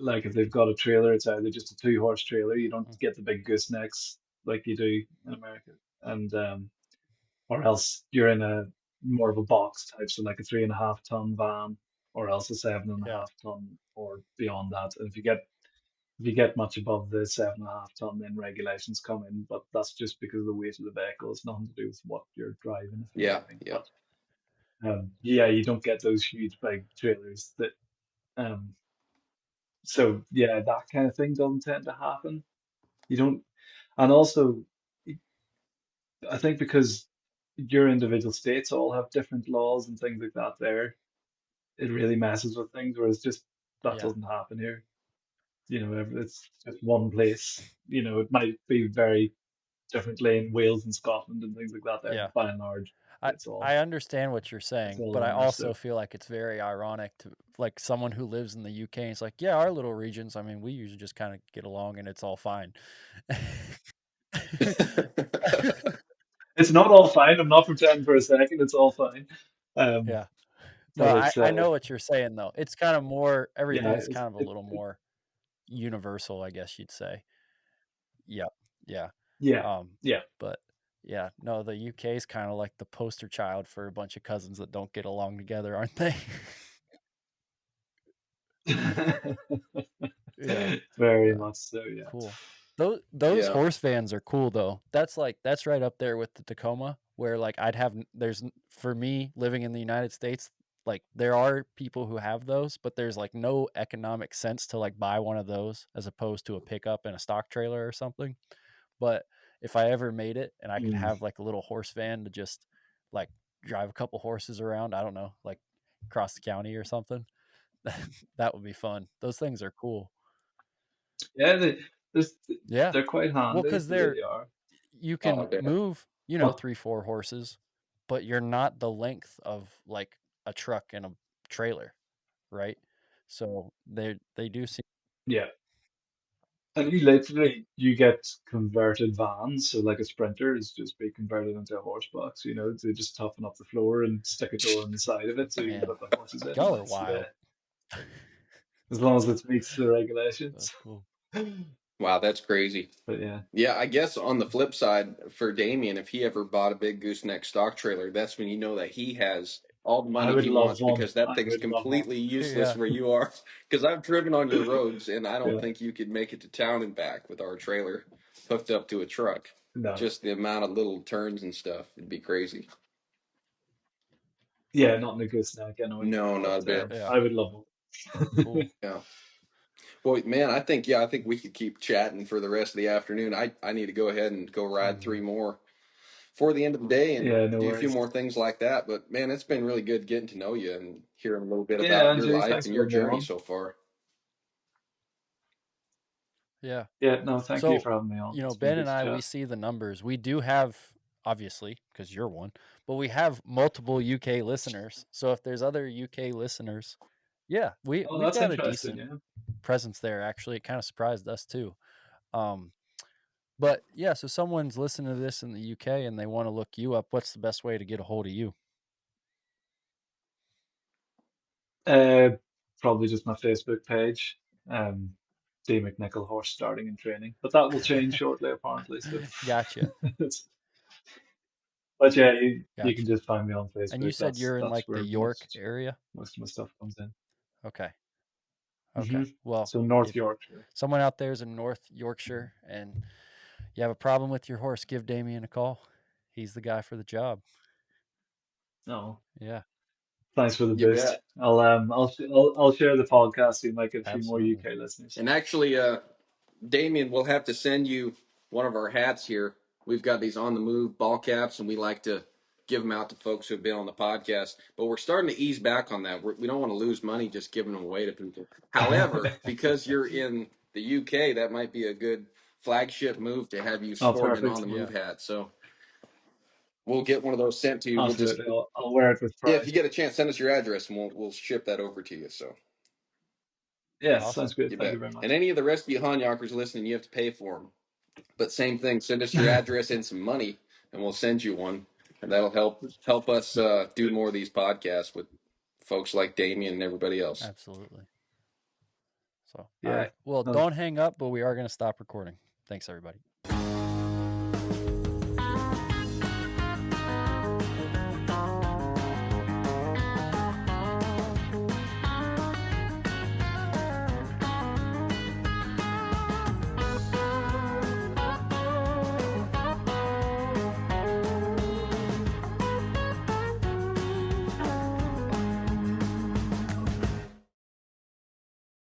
like if they've got a trailer, it's either just a two-horse trailer. You don't Mm. get the big goosenecks like you do in America, and or else you're in a more of a box type, so like a 3.5 ton van, or else a seven and a Yeah, half ton or beyond that. And if you get much above the 7.5 ton, then regulations come in, but that's just because of the weight of the vehicle. It's nothing to do with what you're driving, if you know Yeah, what I mean. yeah, But yeah, you don't get those huge big trailers that um. So yeah, that kind of thing doesn't tend to happen. You don't, and also I think because your individual states all have different laws and things like that there, it really messes with things, whereas just that yeah, doesn't happen here. It's just one place. It might be very differently in Wales and Scotland and things like that there, yeah. but by and large, I it's all I understand what you're it's saying, all but I linear. also So feel like it's very ironic to like someone who lives in the UK. And it's like, yeah, our little regions. I mean, we usually just kind of get along and it's all fine. it's not all fine. I'm not pretending for a second. It's all fine. Um, Yeah. No, but I it's I know what you're saying though. It's kind of more yeah, everything's kind of a little more universal, I guess you'd say. Yep. Yeah. yeah, Um, yeah. but yeah, no, the UK is kind of like the poster child for a bunch of cousins that don't get along together, aren't they? Yeah. Very Yeah. much so, yeah. Cool. Those yeah, horse vans are cool though. That's right up there with the Tacoma where like I'd have for me living in the United States, like there are people who have those, but there's like no economic sense to like buy one of those as opposed to a pickup and a stock trailer or something. But if I ever made it and I could Mm. have like a little horse van to just like drive a couple horses around, I don't know, like across the county or something, that would be fun. Those things are cool. Yeah, this- Yeah. they're quite Well, handy. because They really are. you oh, I can bet. move, But 3, 4 horses, but you're not the length of like a truck and a trailer, right? So they do seem yeah, and you get converted vans. So like a Sprinter is just be converted into a horse box. They just toughen up the floor and stick a door on the side of it so you can man, put the horses in. And y'all are that's wild. as long as it meets the regulations. That's cool. Wow, that's crazy. But yeah, Yeah, I guess on the flip side for Damien, if he ever bought a big gooseneck stock trailer, that's when you know that he has all the I money would he love wants one. because that I thing's would love one. completely useless Yeah. where you are. Because I've driven on your roads and I don't Yeah, think you could make it to town and back with our trailer hooked up to a truck. no, Just the amount of little turns and stuff, it'd be crazy. yeah, not in a gooseneck. I know what you mean. No, not But a bit. Yeah. I would love one. Cool. Yeah. Well, man, I think we could keep chatting for the rest of the afternoon. I need to go ahead and go ride three Mhm. more before the end of the day and Yeah, no do a few worries. more things like that. But man, it's been really good getting to know you and hearing a little bit Yeah, about your Andrew, life thanks and for your having me journey on. so far. Yeah. Yeah, no, thank you So, for having me on. It's been Ben good and to I, we chat. see the numbers. We do have, obviously, because you're one, but we have multiple UK listeners. So if there's other UK listeners, yeah, Oh, we've that's got a interesting. decent Yeah. presence there. Actually, it kind of surprised us too. Um, but yeah, so someone's listening to this in the UK and they want to look you up. What's the best way to get a hold of you? Uh, Probably just my Facebook page. Um, Damien McNickle, horse starting and training, but that will change shortly apparently. So, Gotcha, but yeah, you can gotcha. just find me on And you Facebook. said you're in That's like the where York area. most of my stuff comes in. Okay, Hmm. okay. Well, So North if Yorkshire. someone out there is in North Yorkshire and you have a problem with your horse, give Damien a call. He's the guy for the job. No, Yeah, thanks for the You boost. bet. I'll share the podcast so you might get a few more absolutely. UK listeners. And actually, Damien, we'll have to send you one of our hats here. We've got these on the move ball caps, and we like to give them out to folks who've been on the podcast. But we're starting to ease back on that. We don't want to lose money just giving them away to people. However, because you're in the UK, that might be a good flagship move to have you Oh, sporting an on perfect. the Yeah, move hat. So we'll get one of those sent to you. We'll just, Absolutely. I'll wear it with if pride. you get a chance, send us your address, and we'll ship that over to you. So Yes, awesome. sounds good. you Thank you bet. very And much. any of the rest of you Hanyakers listening, you have to pay for them. But same thing, send us your address and some money, and we'll send you one, and that'll help us do more of these podcasts with folks like Damien and everybody else. Absolutely. So, all Yeah. right. Well, No, don't hang up, but we are going to stop recording. Thanks, everybody.